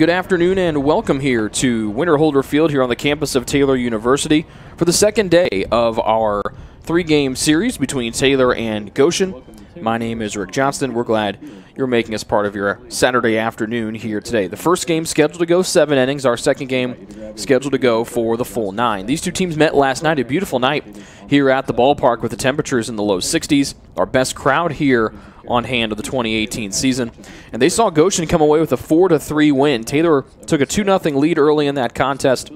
Good afternoon and welcome here to Winter Holder Field here on the campus of Taylor University for the second day of our three-game series between Taylor and Goshen. My name is Rick Johnston. We're glad you're making us part of your Saturday afternoon here today. The first game scheduled to go 7 innings. Our second game scheduled to go for the full 9. These two teams met last night, a beautiful night here at the ballpark with the temperatures in the low 60s. Our best crowd here on hand of the 2018 season. And they saw Goshen come away with a 4-3 win. Taylor took a 2-0 lead early in that contest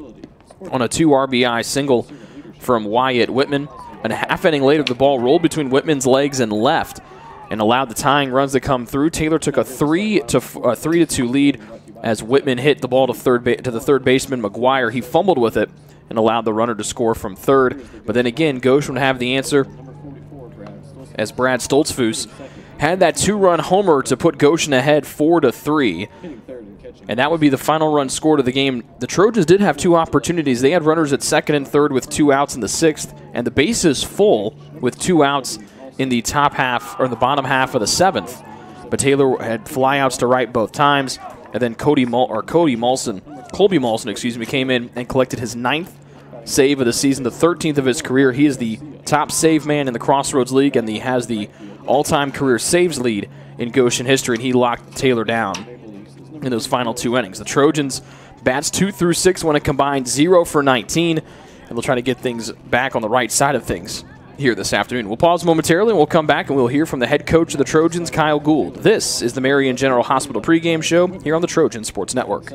on a 2 RBI single from Wyatt Whitman. And a half inning later, the ball rolled between Whitman's legs and left and allowed the tying runs to come through. Taylor took a 3-2 lead as Whitman hit the ball to the third baseman, McGuire. He fumbled with it and allowed the runner to score from third. But then again, Goshen would have the answer as Brad Stoltzfus had that 2-run homer to put Goshen ahead 4-3. And that would be the final run scored of the game. The Trojans did have 2 opportunities. They had runners at second and third with 2 outs in the 6th, and the bases full with 2 outs in the top half or the bottom half of the 7th. But Taylor had flyouts to right both times, and then Colby Molson, came in and collected his 9th save of the season, the 13th of his career. He is the top save man in the Crossroads League, and he has the all-time career saves lead in Goshen history, and he locked Taylor down in those final 2 innings. The Trojans bats 2 through 6 went a combined 0 for 19, and they'll try to get things back on the right side of things here this afternoon. We'll pause momentarily, and we'll come back, and we'll hear from the head coach of the Trojans, Kyle Gould. This is the Marion General Hospital pregame show here on the Trojan Sports Network.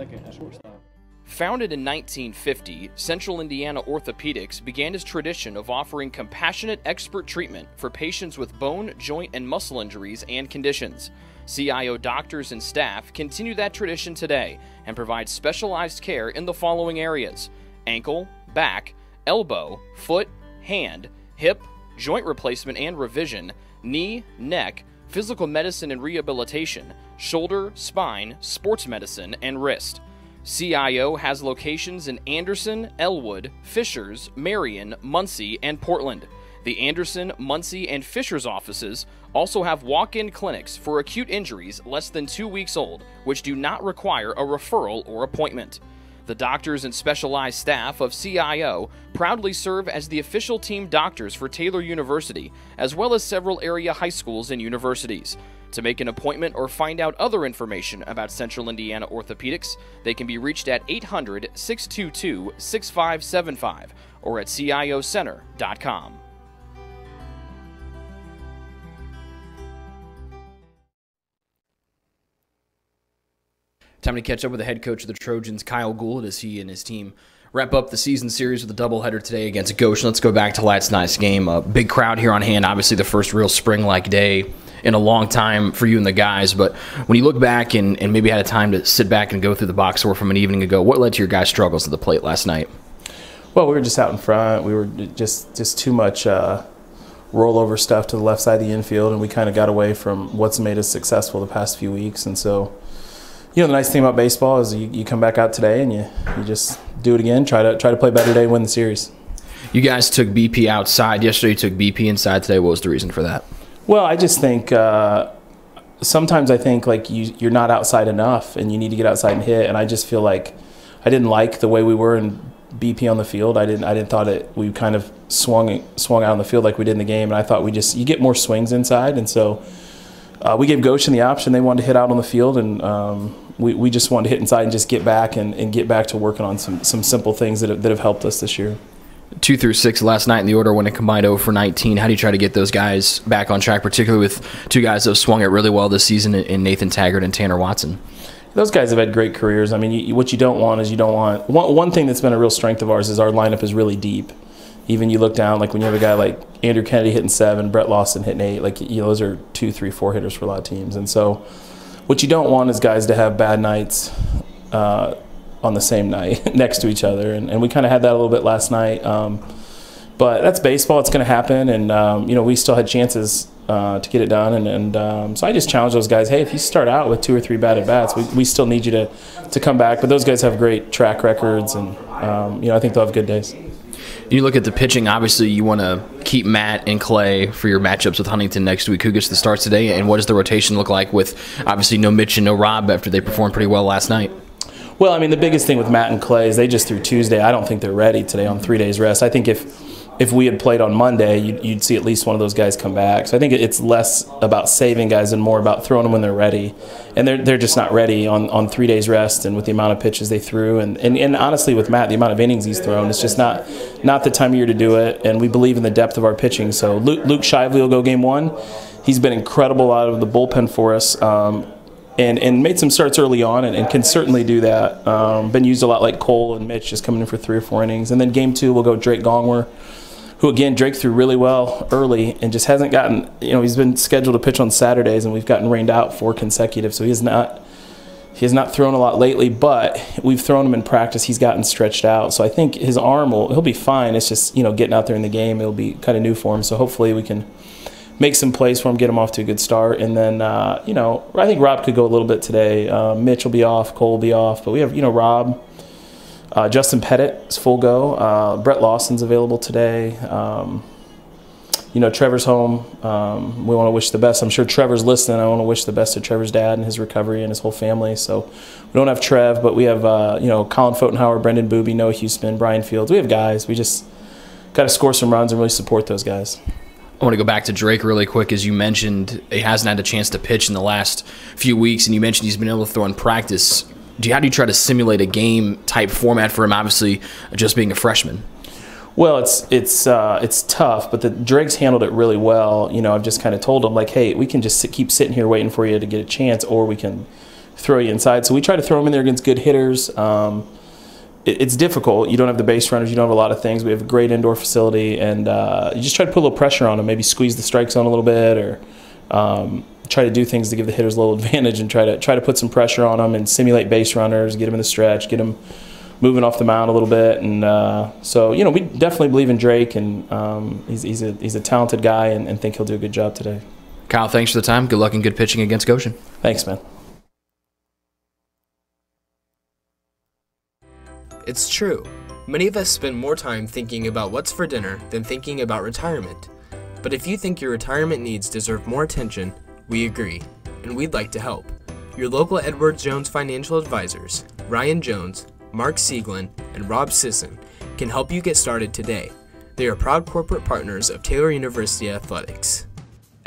Founded in 1950, Central Indiana Orthopedics began its tradition of offering compassionate expert treatment for patients with bone, joint, and muscle injuries and conditions. CIO doctors and staff continue that tradition today and provide specialized care in the following areas: ankle, back, elbow, foot, hand, hip, joint replacement and revision, knee, neck, physical medicine and rehabilitation, shoulder, spine, sports medicine, and wrist. CIO has locations in Anderson, Elwood, Fishers, Marion, Muncie, and Portland. The Anderson, Muncie, and Fishers offices also have walk-in clinics for acute injuries less than 2 weeks old, which do not require a referral or appointment. The doctors and specialized staff of CIO proudly serve as the official team doctors for Taylor University, as well as several area high schools and universities. To make an appointment or find out other information about Central Indiana Orthopedics, they can be reached at 800-622-6575 or at ciocenter.com. Time to catch up with the head coach of the Trojans, Kyle Gould, as he and his team wrap up the season series with a doubleheader today against Goshen. Let's go back to last night's game. A big crowd here on hand, obviously the first real spring-like day in a long time for you and the guys. But when you look back and maybe had a time to sit back and go through the box score from an evening ago, what led to your guys' struggles at the plate last night? Well, we were just out in front. We were just too much rollover stuff to the left side of the infield, and we kind of got away from what's made us successful the past few weeks. And so, you know, the nice thing about baseball is you come back out today and you just do it again, try to play better today and win the series. You guys took BP outside. Yesterday you took BP inside. Today, what was the reason for that? Well, I just think sometimes I think like you're not outside enough and you need to get outside and hit. And I just feel like I didn't like the way we were in BP on the field. I didn't thought we kind of swung out on the field like we did in the game. And I thought you get more swings inside. And so we gave Goshen the option. They wanted to hit out on the field, and we just wanted to hit inside and just get back and get back to working on some simple things that have helped us this year. 2 through 6 last night in the order when it combined 0 for 19. How do you try to get those guys back on track, particularly with 2 guys that have swung it really well this season in Nathan Taggart and Tanner Watson? Those guys have had great careers. I mean, what you don't want is one thing that's been a real strength of ours is our lineup is really deep. Even you look down, like when you have a guy like Andrew Kennedy hitting 7, Brett Lawson hitting 8, like, you know, those are 2, 3, 4 hitters for a lot of teams. And so what you don't want is guys to have bad nights on the same night next to each other, and we kind of had that a little bit last night. But that's baseball; it's going to happen, and you know, we still had chances to get it done, and so I just challenge those guys. Hey, if you start out with 2 or 3 bad at bats, we still need you to come back. But those guys have great track records, and you know, I think they'll have good days. You look at the pitching. Obviously, you want to keep Matt and Clay for your matchups with Huntington next week. Who gets the starts today, and what does the rotation look like with obviously no Mitch and no Rob after they performed pretty well last night? Well, I mean, the biggest thing with Matt and Clay is they just threw Tuesday. I don't think they're ready today on 3 days rest. I think if we had played on Monday, you'd see at least one of those guys come back. So I think it's less about saving guys and more about throwing them when they're ready. And they're just not ready on 3 days rest and with the amount of pitches they threw. And honestly, with Matt, the amount of innings he's thrown, it's just not the time of year to do it. And we believe in the depth of our pitching. So Luke Shively will go game one. He's been incredible out of the bullpen for us. And made some starts early on and can certainly do that. Been used a lot like Cole and Mitch, just coming in for 3 or 4 innings. And then game two, we'll go Drake Gongwer, who, again, Drake threw really well early and just hasn't gotten, he's been scheduled to pitch on Saturdays, and we've gotten rained out 4 consecutive. So he has not thrown a lot lately, but we've thrown him in practice. He's gotten stretched out. So I think his arm he'll be fine. It's just, getting out there in the game, it'll be kind of new for him. So hopefully we can make some plays for him, get him off to a good start. And then, I think Rob could go a little bit today. Mitch will be off, Cole will be off. But we have, Rob, Justin Pettit is full go. Brett Lawson's available today. Trevor's home. We want to wish the best. I'm sure Trevor's listening. I want to wish the best to Trevor's dad and his recovery and his whole family. So we don't have Trev, but we have, Colin Fotenhauer, Brendan Booby, Noah Huseman, Brian Fields. We have guys. We just got to score some runs and really support those guys. I want to go back to Drake really quick. As you mentioned, he hasn't had a chance to pitch in the last few weeks, and you mentioned he's been able to throw in practice. How do you try to simulate a game-type format for him, obviously, just being a freshman? Well, it's tough, but Drake's handled it really well. I've just kind of told him, like, hey, we can just keep sitting here waiting for you to get a chance, or we can throw you inside. So we try to throw him in there against good hitters. It's difficult. You don't have the base runners. You don't have a lot of things. We have a great indoor facility, and you just try to put a little pressure on them, maybe squeeze the strike zone a little bit, or try to do things to give the hitters a little advantage and try to put some pressure on them and simulate base runners, get them in the stretch, get them moving off the mound a little bit. And so, we definitely believe in Drake, and he's a talented guy and think he'll do a good job today. Kyle, thanks for the time. Good luck and good pitching against Goshen. Thanks, man. It's true. Many of us spend more time thinking about what's for dinner than thinking about retirement. But if you think your retirement needs deserve more attention, we agree, and we'd like to help. Your local Edward Jones financial advisors, Ryan Jones, Mark Sieglin, and Rob Sisson, can help you get started today. They are proud corporate partners of Taylor University Athletics.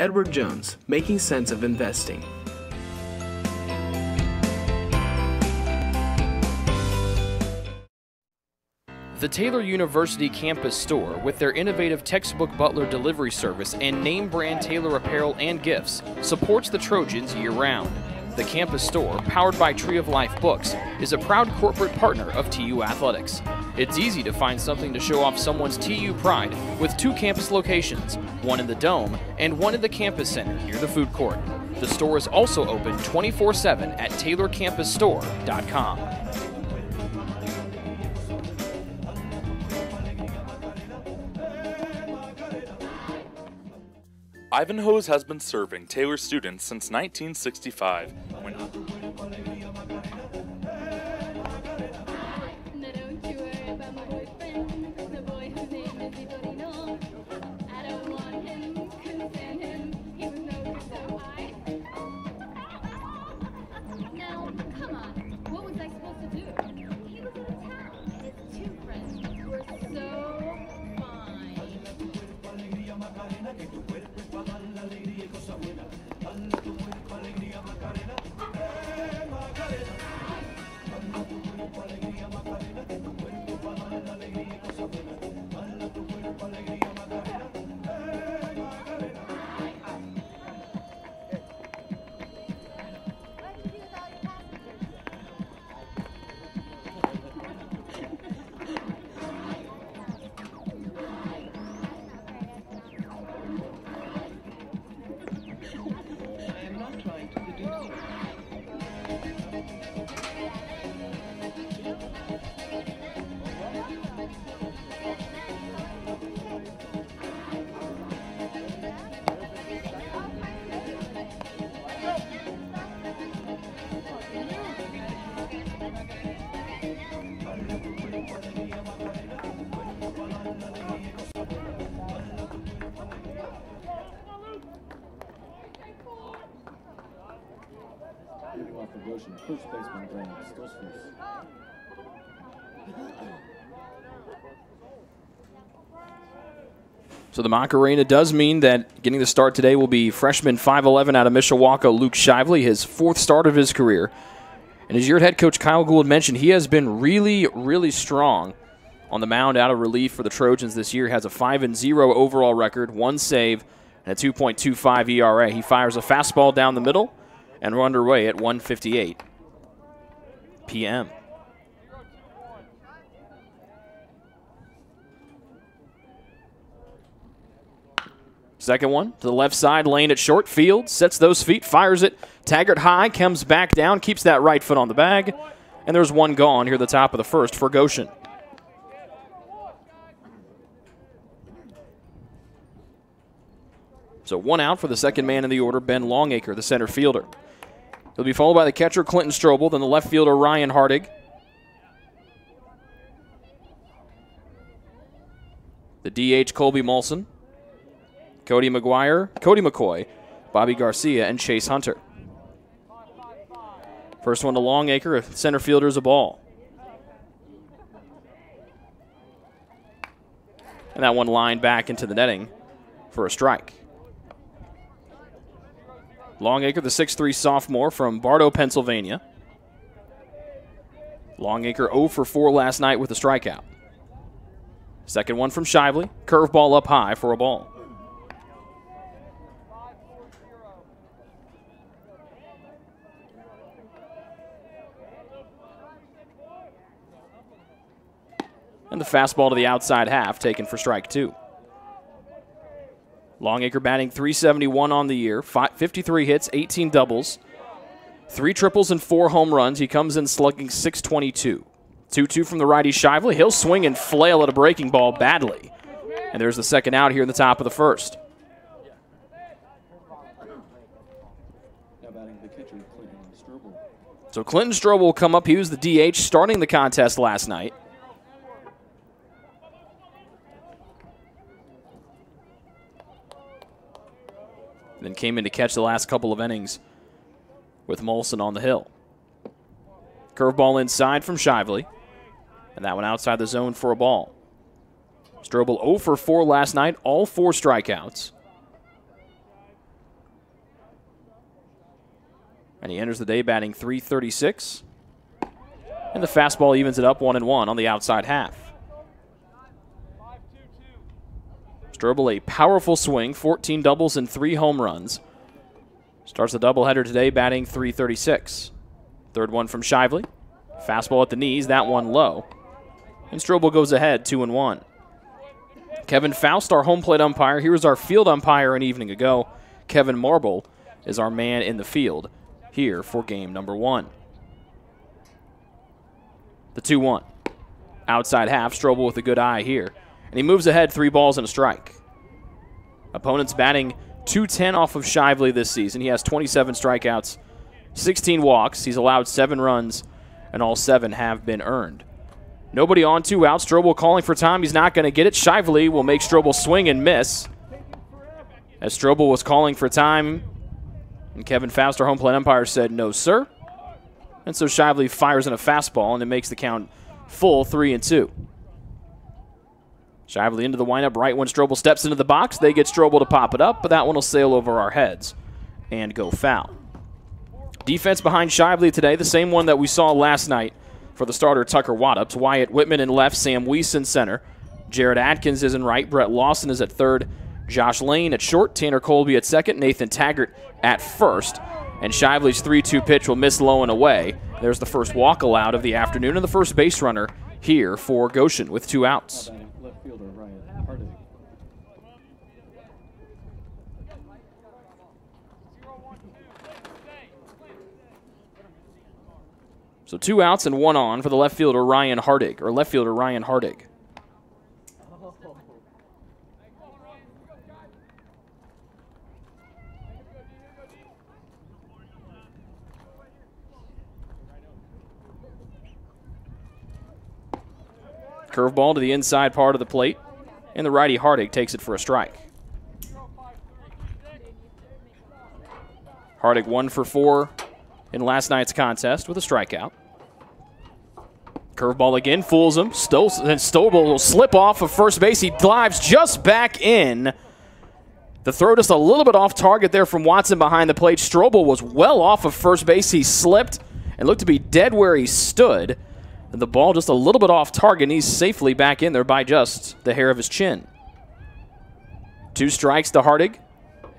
Edward Jones, making sense of investing. The Taylor University campus store, with their innovative textbook butler delivery service and name brand Taylor apparel and gifts, supports the Trojans year-round. The campus store, powered by Tree of Life Books, is a proud corporate partner of TU Athletics. It's easy to find something to show off someone's TU pride with 2 campus locations, one in the Dome and one in the campus center near the food court. The store is also open 24/7 at taylorcampusstore.com. Ivanhoe's has been serving Taylor students since 1965. When Macarena, So the Macarena does mean that getting the start today will be freshman 5'11" out of Mishawaka, Luke Shively, his 4th start of his career. And as your head coach Kyle Gould mentioned, he has been really, really strong on the mound out of relief for the Trojans this year. Has a 5-0 overall record, 1 save, and a 2.25 ERA. He fires a fastball down the middle, and we're underway at 1:58 p.m. Second one to the left side lane at short field, sets those feet, fires it. Taggart high, comes back down, keeps that right foot on the bag, and there's one gone here at the top of the first for Goshen. So 1 out for the second man in the order, Ben Longacre, the center fielder. He'll be followed by the catcher, Clinton Strobel, then the left fielder, Ryan Hardig. The DH, Colby Molson. Cody McCoy, Bobby Garcia, and Chase Hunter. First one to Longacre, center fielder is a ball. And that one lined back into the netting for a strike. Longacre, the 6'3" sophomore from Bartow, Pennsylvania. Longacre 0 for 4 last night with a strikeout. Second one from Shively, curveball up high for a ball. And the fastball to the outside half, taken for strike 2. Longacre batting .371 on the year, 53 hits, 18 doubles, 3 triples and 4 home runs. He comes in slugging .622. 2-2 from the righty Shively. He'll swing and flail at a breaking ball badly. And there's the second out here in the top of the first. So Clinton Strobel will come up. He was the DH starting the contest last night. Then came in to catch the last couple of innings with Molson on the hill. Curveball inside from Shively. And that one outside the zone for a ball. Strobel 0 for 4 last night, all 4 strikeouts. And he enters the day batting .336. And the fastball evens it up 1-1 on the outside half. Strobel, a powerful swing, 14 doubles and 3 home runs. Starts the doubleheader today batting .336. Third one from Shively. Fastball at the knees, that one low. And Strobel goes ahead 2-1. Kevin Faust, our home plate umpire. Here was our field umpire an evening ago. Kevin Marble is our man in the field here for game number 1. The 2-1. Outside half, Strobel with a good eye here. And he moves ahead 3 balls and a strike. Opponents batting .210 off of Shively this season. He has 27 strikeouts, 16 walks. He's allowed 7 runs, and all 7 have been earned. Nobody on, 2 outs. Strobel calling for time. He's not going to get it. Shively will make Strobel swing and miss. As Strobel was calling for time, and Kevin Faust, our home plate umpire, said no, sir. And so Shively fires in a fastball, and it makes the count full 3-2. Shively into the windup right when Strobel steps into the box. They get Strobel to pop it up, but that one will sail over our heads and go foul. Defense behind Shively today, the same one that we saw last night for the starter Tucker Waddups. Wyatt Whitman in left, Sam Weiss in center. Jared Atkins is in right, Brett Lawson is at third, Josh Lane at short, Tanner Colby at second, Nathan Taggart at first. And Shively's 3-2 pitch will miss low and away. There's the first walk allowed of the afternoon and the first base runner here for Goshen with 2 outs. So 2 outs and 1 on for the left fielder Ryan Hardig. Curveball to the inside part of the plate, and the righty Hardig takes it for a strike. Hardig 1 for 4 in last night's contest with a strikeout. Curveball again, fools him. Strobel will slip off of first base. He dives just back in. The throw just a little bit off target there from Watson behind the plate. Strobel was well off of first base. He slipped and looked to be dead where he stood. And the ball just a little bit off target, and he's safely back in there by just the hair of his chin. 2 strikes to Hardig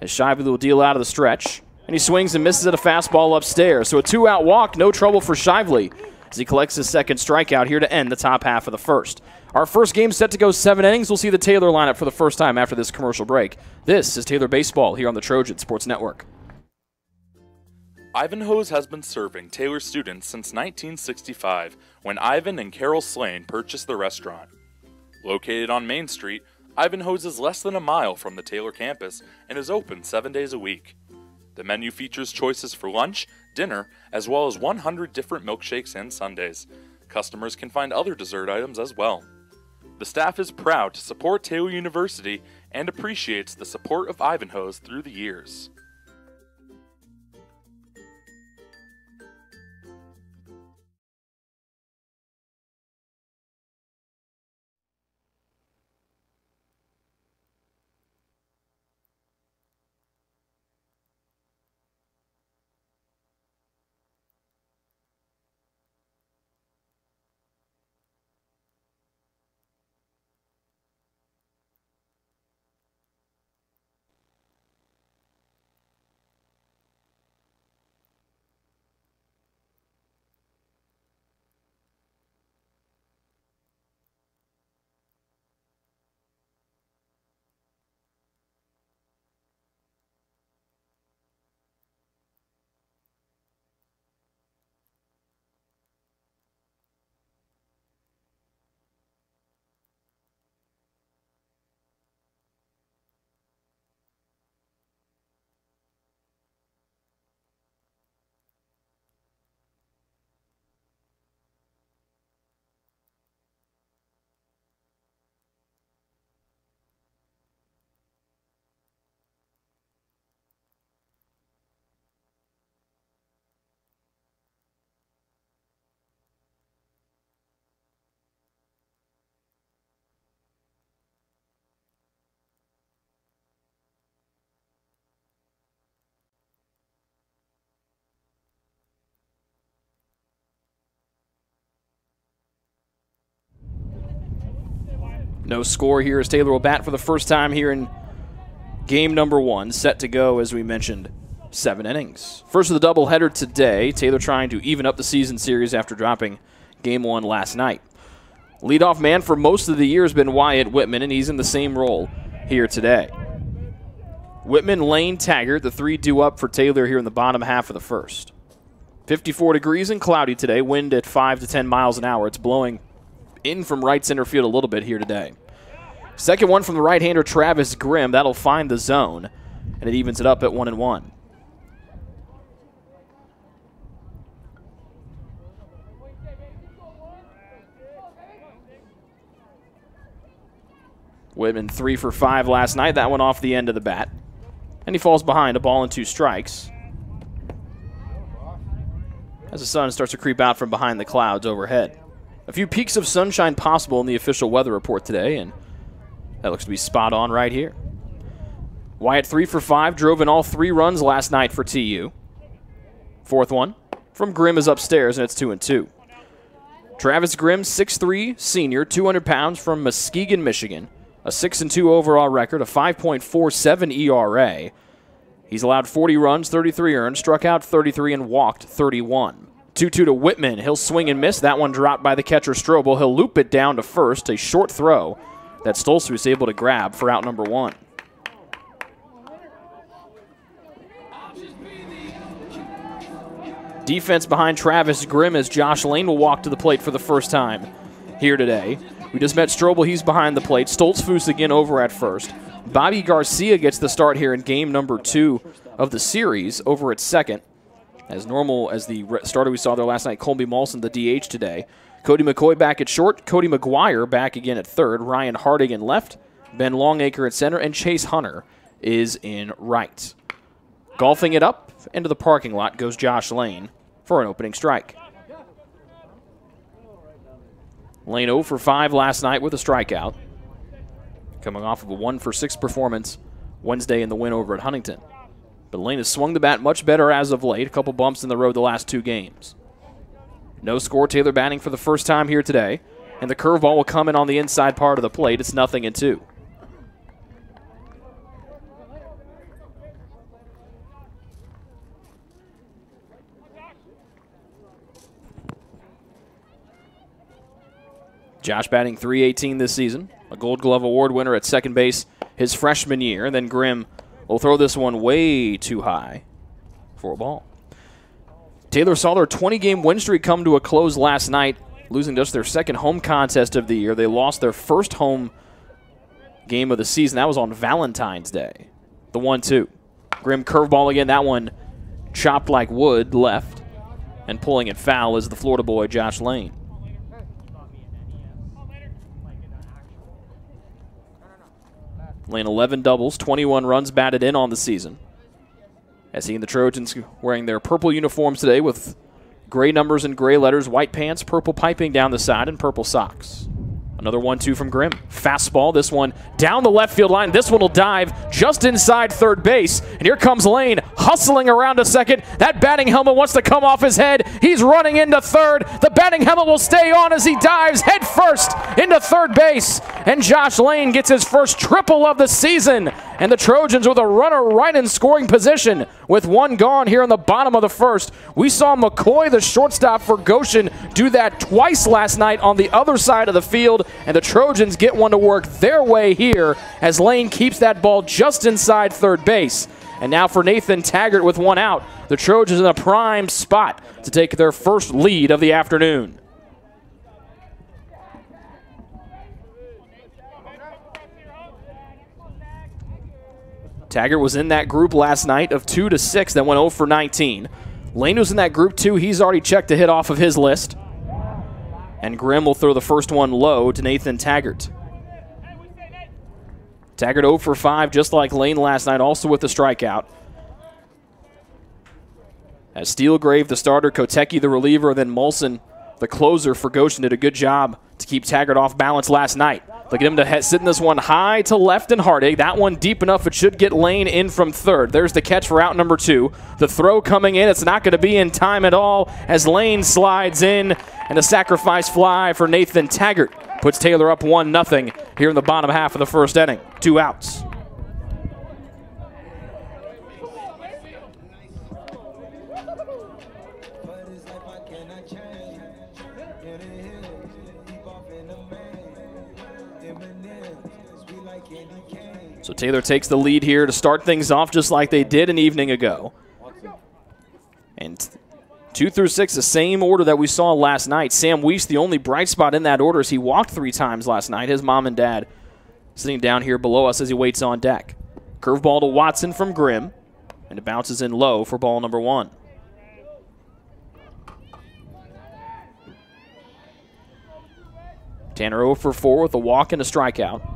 as Shively will deal out of the stretch. And he swings and misses at a fastball upstairs. So a 2-out walk, no trouble for Shively as he collects his second strikeout here to end the top half of the first. Our first game set to go 7 innings. We'll see the Taylor lineup for the first time after this commercial break. This is Taylor Baseball here on the Trojan Sports Network. Ivanhoe's has been serving Taylor students since 1965 when Ivan and Carol Slane purchased the restaurant. Located on Main Street, Ivanhoe's is less than a mile from the Taylor campus and is open 7 days a week. The menu features choices for lunch, dinner, as well as 100 different milkshakes and sundaes. Customers can find other dessert items as well. The staff is proud to support Taylor University and appreciates the support of Ivanhoe's through the years. No score here as Taylor will bat for the first time here in game number 1, set to go, as we mentioned, 7 innings. First of the doubleheader today, Taylor trying to even up the season series after dropping game 1 last night. Leadoff man for most of the year has been Wyatt Whitman, and he's in the same role here today. Whitman, Lane, Taggart, the 3 due up for Taylor here in the bottom half of the first. 54 degrees and cloudy today, wind at 5 to 10 miles an hour. It's blowing in from right center field a little bit here today. Second one from the right-hander Travis Grimm. That'll find the zone, and it evens it up at 1-1. Whitman 3 for 5 last night. That one off the end of the bat. And he falls behind, a ball and 2 strikes. As the sun starts to creep out from behind the clouds overhead. A few peaks of sunshine possible in the official weather report today, and that looks to be spot on right here. Wyatt 3 for 5, drove in all 3 runs last night for TU. Fourth one from Grimm is upstairs, and it's 2-2. Travis Grimm, 6'3", senior, 200 pounds from Muskegon, Michigan. A 6-2 overall record, a 5.47 ERA. He's allowed 40 runs, 33 earned, struck out 33, and walked 31. 2-2 to Whitman. He'll swing and miss. That one dropped by the catcher Strobel. He'll loop it down to first. A short throw that Stoltz was able to grab for out number 1. Defense behind Travis Grimm as Josh Lane will walk to the plate for the first time here today. We just met Strobel. He's behind the plate. Stoltzfus again over at first. Bobby Garcia gets the start here in game number 2 of the series over at second. As normal as the starter we saw there last night, Colby Molson, the DH today. Cody McCoy back at short. Cody McGuire back again at third. Ryan Hardig in left. Ben Longacre at center. And Chase Hunter is in right. Golfing it up into the parking lot goes Josh Lane. for an opening strike. Lane 0 for 5 last night with a strikeout, coming off of a 1 for 6 performance Wednesday in the win over at Huntington. But Lane has swung the bat much better as of late, a couple bumps in the road the last 2 games. No score, Taylor batting for the first time here today, and the curveball will come in on the inside part of the plate. It's 0-2. Josh batting .318 this season, a Gold Glove Award winner at second base his freshman year, and then Grimm will throw this one way too high for a ball. Taylor saw their 20-game win streak come to a close last night, losing just their second home contest of the year. They lost their first home game of the season. That was on Valentine's Day. The 1-2. Grimm curveball again. That one chopped like wood left, and pulling it foul is the Florida boy, Josh Lane. Lane 11 doubles, 21 runs batted in on the season. As he and the Trojans wearing their purple uniforms today with gray numbers and gray letters, white pants, purple piping down the side, and purple socks. Another 1-2 from Grimm. Fastball, this one down the left field line. This one will dive just inside third base. And here comes Lane hustling around to second. That batting helmet wants to come off his head. He's running into third. The batting helmet will stay on as he dives head first into third base. And Josh Lane gets his first triple of the season. And the Trojans with a runner right in scoring position with one gone here in the bottom of the first. We saw McCoy, the shortstop for Goshen, do that twice last night on the other side of the field, and the Trojans get one to work their way here as Lane keeps that ball just inside third base. And now for Nathan Taggart with one out, the Trojans in a prime spot to take their first lead of the afternoon. Taggart was in that group last night of 2-6 that went 0 for 19. Lane was in that group too. He's already checked a hit off of his list. And Grimm will throw the first one low to Nathan Taggart. Taggart 0 for 5 just like Lane last night, also with the strikeout. As Steelgrave, the starter, Kotecki, the reliever, and then Molson, the closer for Goshen, did a good job to keep Taggart off balance last night. Look at him to sitting this one high to left and Hardig. That one deep enough, it should get Lane in from third. There's the catch for out number 2. The throw coming in, it's not going to be in time at all as Lane slides in, and a sacrifice fly for Nathan Taggart puts Taylor up 1-0 here in the bottom half of the first inning. 2 outs. So Taylor takes the lead here to start things off just like they did an evening ago. And 2 through 6, the same order that we saw last night. Sam Weiss, the only bright spot in that order, as he walked 3 times last night. His mom and dad sitting down here below us as he waits on deck. Curveball to Watson from Grimm, and it bounces in low for ball number 1. Tanner 0 for 4 with a walk and a strikeout.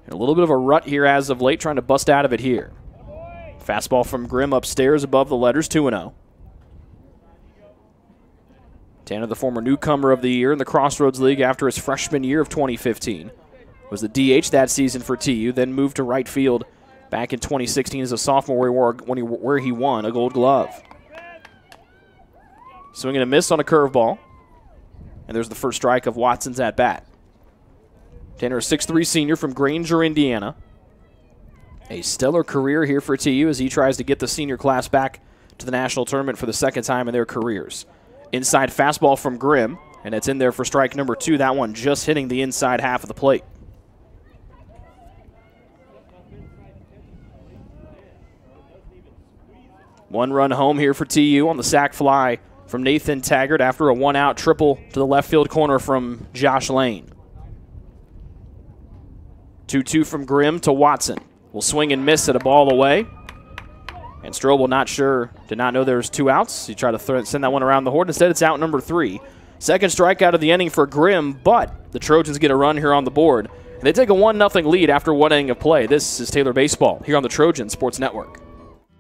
And a little bit of a rut here as of late, trying to bust out of it here. Fastball from Grimm upstairs above the letters, 2-0. Tanner, the former newcomer of the year in the Crossroads League after his freshman year of 2015. Was the DH that season for TU, then moved to right field back in 2016 as a sophomore where he won a Gold Glove. Swing and a miss on a curveball. And there's the first strike of Watson's at bat. Tanner, a 6'3 senior from Granger, Indiana. A stellar career here for TU as he tries to get the senior class back to the national tournament for the second time in their careers. Inside fastball from Grimm, and it's in there for strike number 2. That one just hitting the inside half of the plate. One run home here for TU on the sac fly from Nathan Taggart after a 1-out triple to the left field corner from Josh Lane. 2-2 from Grimm to Watson. Will swing and miss at a ball away. And Strobel did not know there was 2 outs. He tried to send that one around the horn. Instead, it's out number 3. Second strikeout of the inning for Grimm, but the Trojans get a run here on the board. And they take a 1-0 lead after 1 inning of play. This is Taylor Baseball here on the Trojan Sports Network.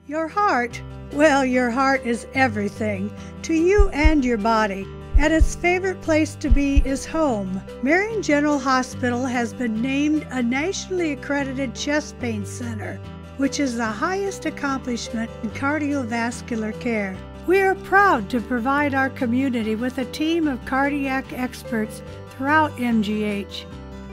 Your heart? Well, your heart is everything to you and your body, and its favorite place to be is home. Marion General Hospital has been named a nationally accredited chest pain center, which is the highest accomplishment in cardiovascular care. We are proud to provide our community with a team of cardiac experts throughout MGH.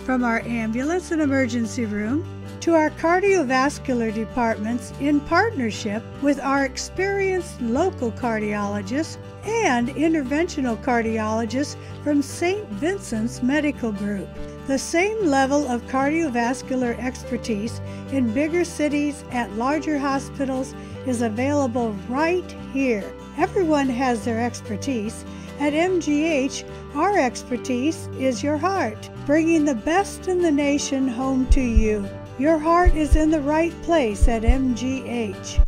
From our ambulance and emergency room to our cardiovascular departments in partnership with our experienced local cardiologists and interventional cardiologists from St. Vincent's Medical Group. The same level of cardiovascular expertise in bigger cities at larger hospitals is available right here. Everyone has their expertise. At MGH, our expertise is your heart, bringing the best in the nation home to you. Your heart is in the right place at MGH.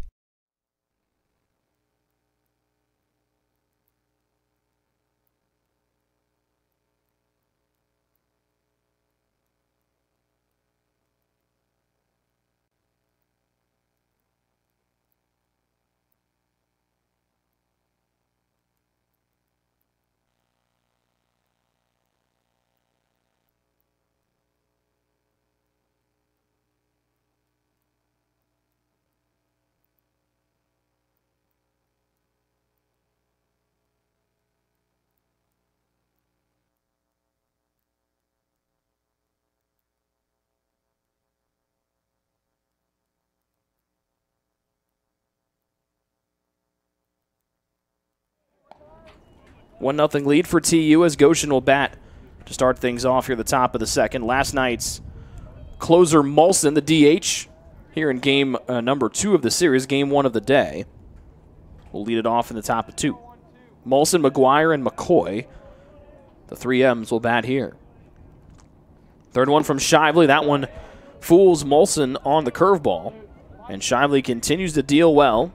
One nothing lead for TU as Goshen will bat to start things off here at the top of the second. Last night's closer Molson, the DH, here in game number 2 of the series, game 1 of the day, will lead it off in the top of 2. Molson, McGuire, and McCoy, the 3 M's, will bat here. Third one from Shively. That one fools Molson on the curveball, and Shively continues to deal well,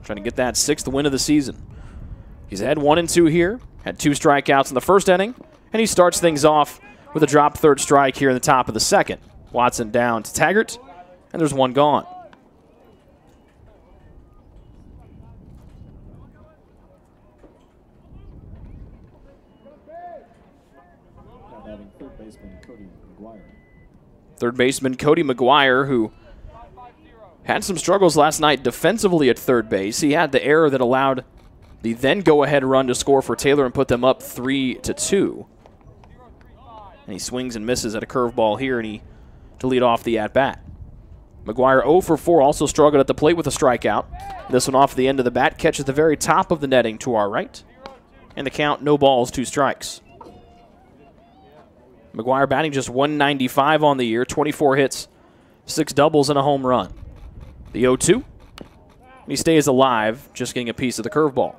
trying to get that 6th win of the season. He's had 1 and 2 here, had 2 strikeouts in the first inning, and he starts things off with a drop third strike here in the top of the second. Watson down to Taggart, and there's 1 gone. Third baseman Cody McGuire, who had some struggles last night defensively at third base. He had the error that allowed the then go-ahead run to score for Taylor and put them up 3-2. And he swings and misses at a curveball here to lead off the at-bat. McGuire 0 for 4, also struggled at the plate with a strikeout. This one off the end of the bat, catches the very top of the netting to our right. And the count, no balls, 2 strikes. McGuire batting just .195 on the year, 24 hits, 6 doubles, and a home run. The 0-2. He stays alive, just getting a piece of the curveball.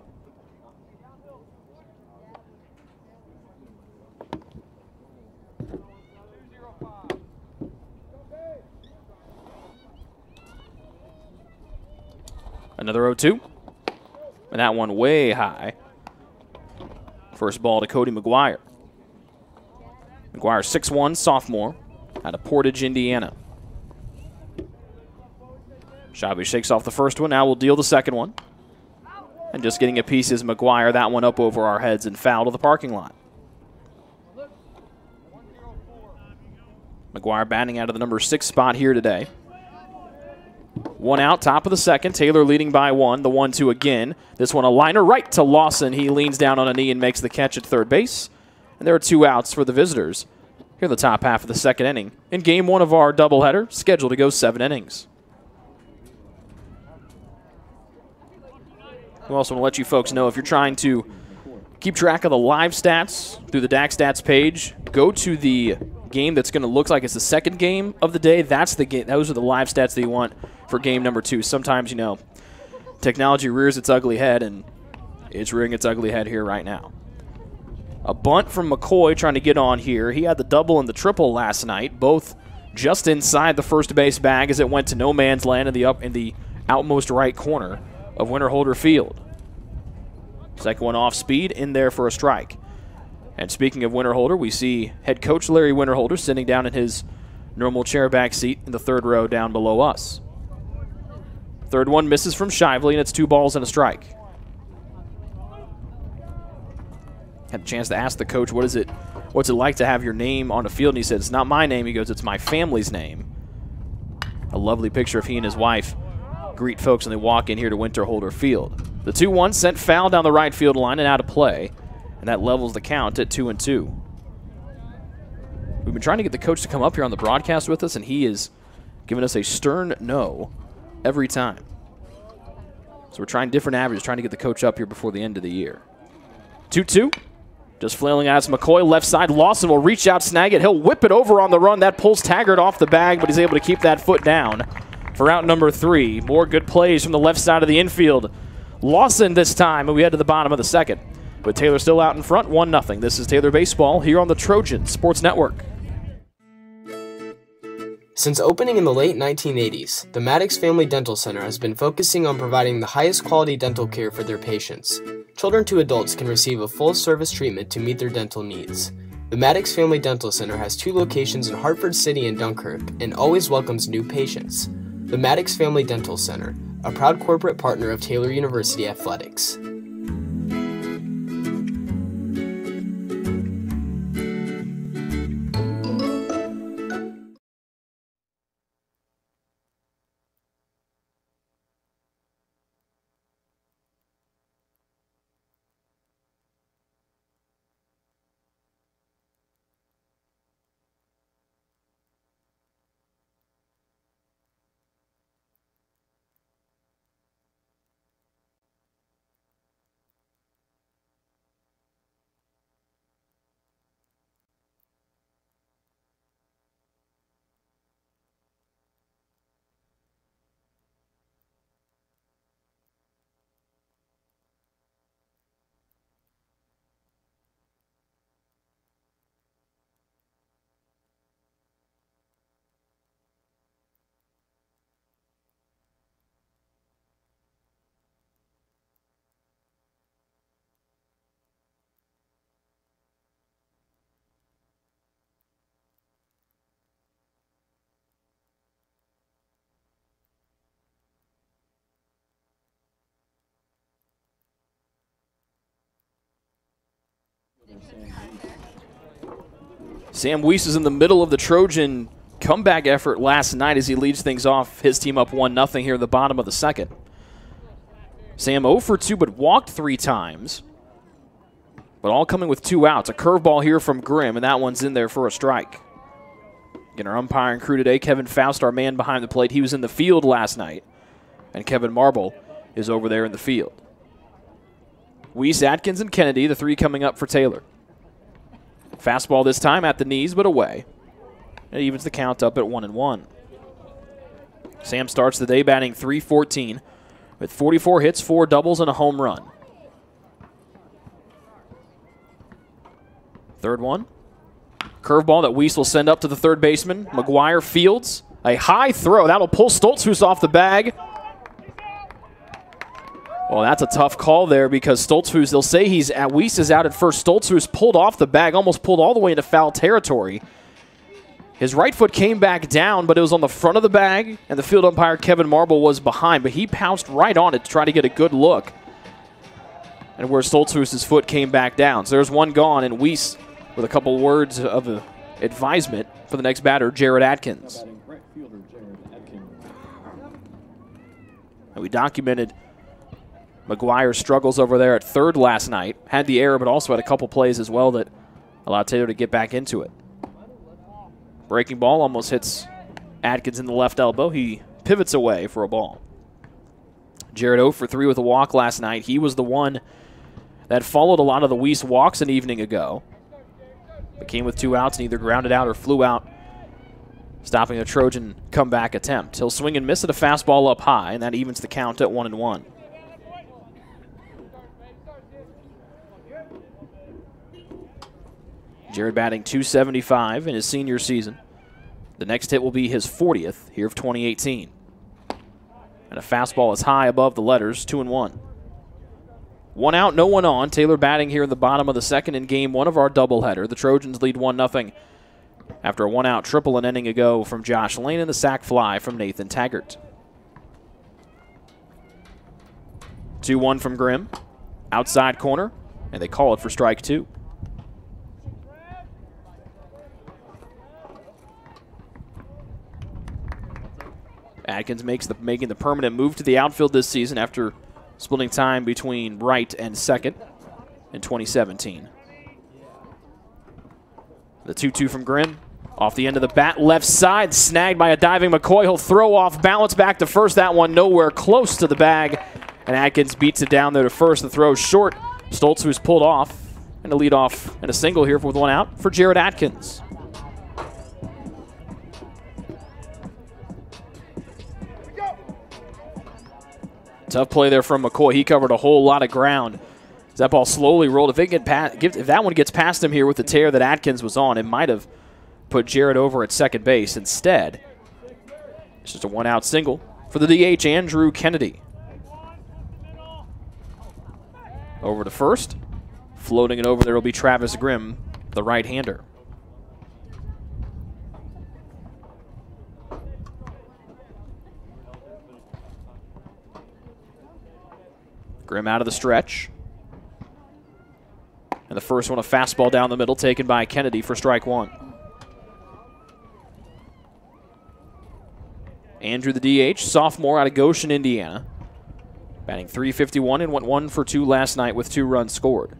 Another 0-2. And that one way high. First ball to Cody McGuire. McGuire 6'1", sophomore, out of Portage, Indiana. Shabby shakes off the first one. Now we'll deal the second one. And just getting a piece is McGuire. That one up over our heads and foul to the parking lot. McGuire batting out of the number 6 spot here today. 1 out, top of the second. Taylor leading by 1. The 1-2 again. This one a liner right to Lawson. He leans down on a knee and makes the catch at third base. And there are 2 outs for the visitors here in the top half of the second inning. In game 1 of our doubleheader, scheduled to go 7 innings. We also want to let you folks know if you're trying to keep track of the live stats through the DAC Stats page, go to the game that's going to look like it's the second game of the day. That's the game. Those are the live stats that you want for game number 2. Sometimes, you know, technology rears its ugly head, and it's rearing its ugly head here right now. A bunt from McCoy trying to get on here. He had the double and the triple last night, both just inside the first base bag as it went to no man's land in the outmost right corner of Winterholder Field. Second one off speed, in there for a strike. And speaking of Winterholder, we see head coach Larry Winterholder sitting down in his normal chair back seat in the third row down below us. Third one misses from Shively, and it's 2 balls and a strike. Had a chance to ask the coach, what's it like to have your name on the field? And he said, it's not my name. He goes, it's my family's name. A lovely picture of he and his wife greet folks when they walk in here to Winterholder Field. The 2-1 sent foul down the right field line and out of play, and that levels the count at 2-2. We've been trying to get the coach to come up here on the broadcast with us, and he is giving us a stern no every time. So we're trying different averages, trying to get the coach up here before the end of the year. 2-2. Just flailing as McCoy, left side. Lawson will reach out, snag it. He'll whip it over on the run. That pulls Taggart off the bag, but he's able to keep that foot down for out number 3. More good plays from the left side of the infield. Lawson this time, and we head to the bottom of the second. But Taylor still out in front, 1-0. This is Taylor Baseball here on the Trojan Sports Network. Since opening in the late 1980s, the Maddox Family Dental Center has been focusing on providing the highest quality dental care for their patients. Children to adults can receive a full-service treatment to meet their dental needs. The Maddox Family Dental Center has 2 locations in Hartford City and Dunkirk and always welcomes new patients. The Maddox Family Dental Center, a proud corporate partner of Taylor University Athletics. Sam Weiss is in the middle of the Trojan comeback effort last night as he leads things off. His team up 1-0 here in the bottom of the second. Sam 0 for 2, but walked 3 times. But all coming with 2 outs. A curveball here from Grimm, and that one's in there for a strike. Again, our umpiring crew today, Kevin Faust, our man behind the plate. He was in the field last night, and Kevin Marble is over there in the field. Weiss, Atkins, and Kennedy, the 3 coming up for Taylor. Fastball this time at the knees, but away. It evens the count up at 1-1. Sam starts the day batting .314 with 44 hits, 4 doubles, and a home run. Third one. Curveball that Weiss will send up to the third baseman. McGuire fields. A high throw. That'll pull Stoltzfus off the bag. Well, that's a tough call there because Stoltzfus, they'll say Weiss is out at first. Stoltzfus pulled off the bag, almost pulled all the way into foul territory. His right foot came back down, but it was on the front of the bag, and the field umpire, Kevin Marble, was behind, but he pounced right on it to try to get a good look. And where Stoltzfus' foot came back down. So there's one gone, and Weiss with a couple words of advisement for the next batter, Jared Atkins. And we documented McGuire's struggles over there at third last night. Had the error, but also had a couple plays as well that allowed Taylor to get back into it. Breaking ball almost hits Atkins in the left elbow. He pivots away for a ball. Jared 0 for 3 with a walk last night. He was the one that followed a lot of the Weiss walks an evening ago. But came with 2 outs and either grounded out or flew out, stopping a Trojan comeback attempt. He'll swing and miss at a fastball up high, and that evens the count at 1-1. Jared batting .275 in his senior season. The next hit will be his 40th here of 2018. And a fastball is high above the letters, 2-1. 1 out, no one on. Taylor batting here in the bottom of the second in game 1 of our doubleheader. The Trojans lead 1-0 after a 1-out triple an inning ago from Josh Lane and the sac fly from Nathan Taggart. 2-1 from Grimm. Outside corner, and they call it for strike 2. Atkins making the permanent move to the outfield this season after splitting time between right and second in 2017. The 2-2 from Grimm. Off the end of the bat, left side, snagged by a diving McCoy. He'll throw off balance back to first. That one nowhere close to the bag. And Atkins beats it down there to first. The throw short. Stoltz, who's pulled off. And a lead off and a single here with one out for Jared Atkins. Tough play there from McCoy. He covered a whole lot of ground. As that ball slowly rolled. If that one gets past him here with the tear that Atkins was on, it might have put Jared over at second base. Instead, it's just a one-out single for the DH, Andrew Kennedy. Over to first. Floating it over there will be Travis Grimm, the right-hander. Grimm out of the stretch. And the first one, a fastball down the middle, taken by Kennedy for strike 1. Andrew, the DH, sophomore out of Goshen, Indiana. Batting .351 and went 1 for 2 last night with 2 runs scored.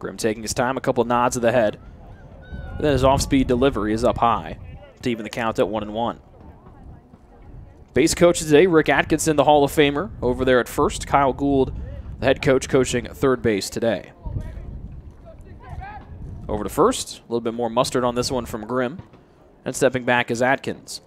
Grimm taking his time, a couple nods of the head. And then his off-speed delivery is up high to even the count at 1-1. Base coach today, Rick Atkinson, the Hall of Famer, over there at first. Kyle Gould, the head coach, coaching third base today. Over to first. A little bit more mustard on this one from Grimm. And stepping back is Atkins.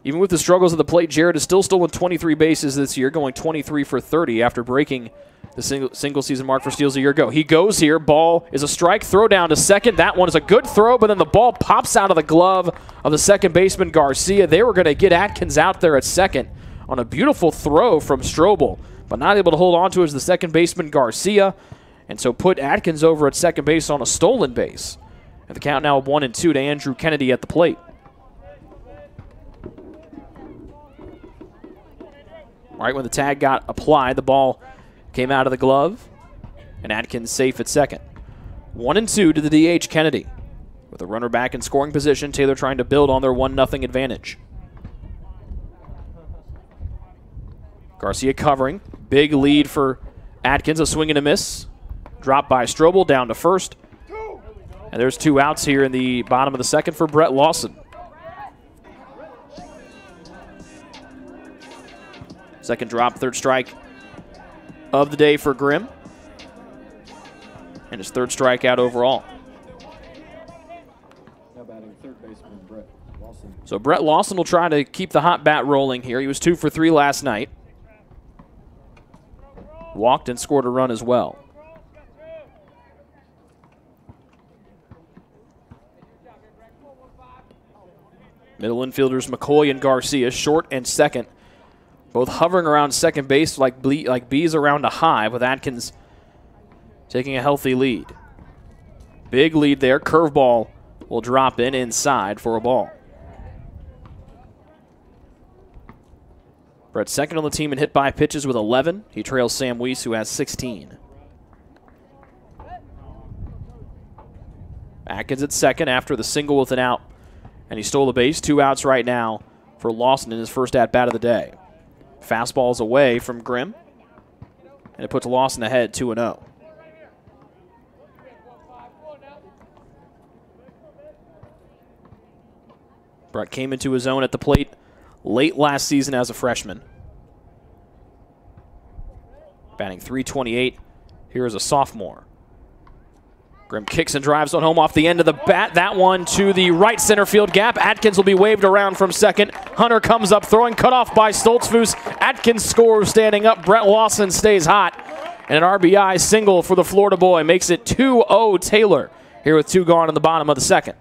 Even with the struggles of the plate, Jared has still stolen 23 bases this year, going 23 for 30 after breaking the single season mark for steals a year ago. He goes here. Ball is a strike. Throw down to second. That one is a good throw, but then the ball pops out of the glove of the second baseman, Garcia. They were going to get Atkins out there at second on a beautiful throw from Strobel, but not able to hold on to is the second baseman, Garcia. And so put Atkins over at second base on a stolen base. And the count now of 1-2 to Andrew Kennedy at the plate. Right when the tag got applied, the ball came out of the glove. And Atkins safe at second. 1-2 to the DH, Kennedy. With a runner back in scoring position, Taylor trying to build on their 1-0 advantage. Garcia covering. Big lead for Atkins, a swing and a miss. Dropped by Strobel down to first. And there's 2 outs here in the bottom of the second for Brett Lawson. Second drop, third strike of the day for Grimm. And his third strikeout overall. Now batting third baseman Brett Lawson. So Brett Lawson will try to keep the hot bat rolling here. He was 2 for 3 last night. Walked and scored a run as well. Middle infielders McCoy and Garcia, short and second, both hovering around second base like bees around a hive, with Atkins taking a healthy lead. Big lead there. Curveball will drop in inside for a ball. Brett's second on the team in hit by pitches with 11. He trails Sam Weiss, who has 16. Atkins at second after the single with an out. And he stole the base. 2 outs right now for Lawson in his first at-bat of the day. Fastball's away from Grimm. And it puts Lawson ahead 2-0. Brett came into his own at the plate late last season as a freshman. Batting .328 here as a sophomore. Grimm kicks and drives on home off the end of the bat. That one to the right center field gap. Atkins will be waved around from second. Hunter comes up throwing, cut off by Stoltzfus. Atkins scores standing up. Brett Lawson stays hot. And an RBI single for the Florida boy makes it 2-0 Taylor here with 2 gone in the bottom of the second.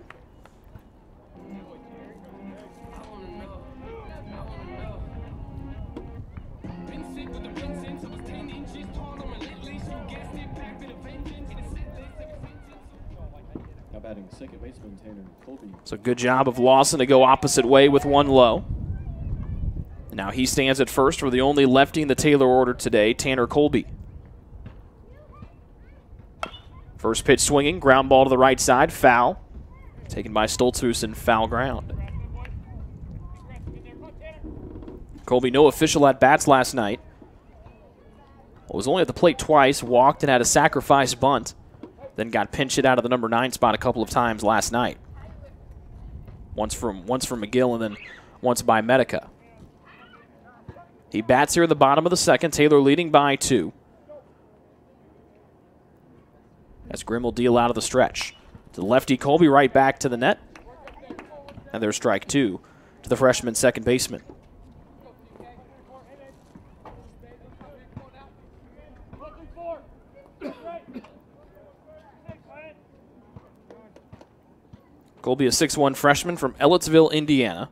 Batting second baseman Tanner Colby. So good job of Lawson to go opposite way with one low. Now he stands at first for the only lefty in the Taylor order today, Tanner Colby. First pitch swinging, ground ball to the right side, foul. Taken by Stoltzhusen, foul ground. Colby, no official at-bats last night. Was only at the plate twice, walked and had a sacrifice bunt, then got pinch hit out of the number 9 spot a couple of times last night. Once from McGill and then once by Medica. He bats here at the bottom of the second, Taylor leading by 2. As Grimm will deal out of the stretch. To the lefty, Colby right back to the net. And there's strike 2 to the freshman second baseman. Colby, a 6'1 freshman from Ellettsville, Indiana.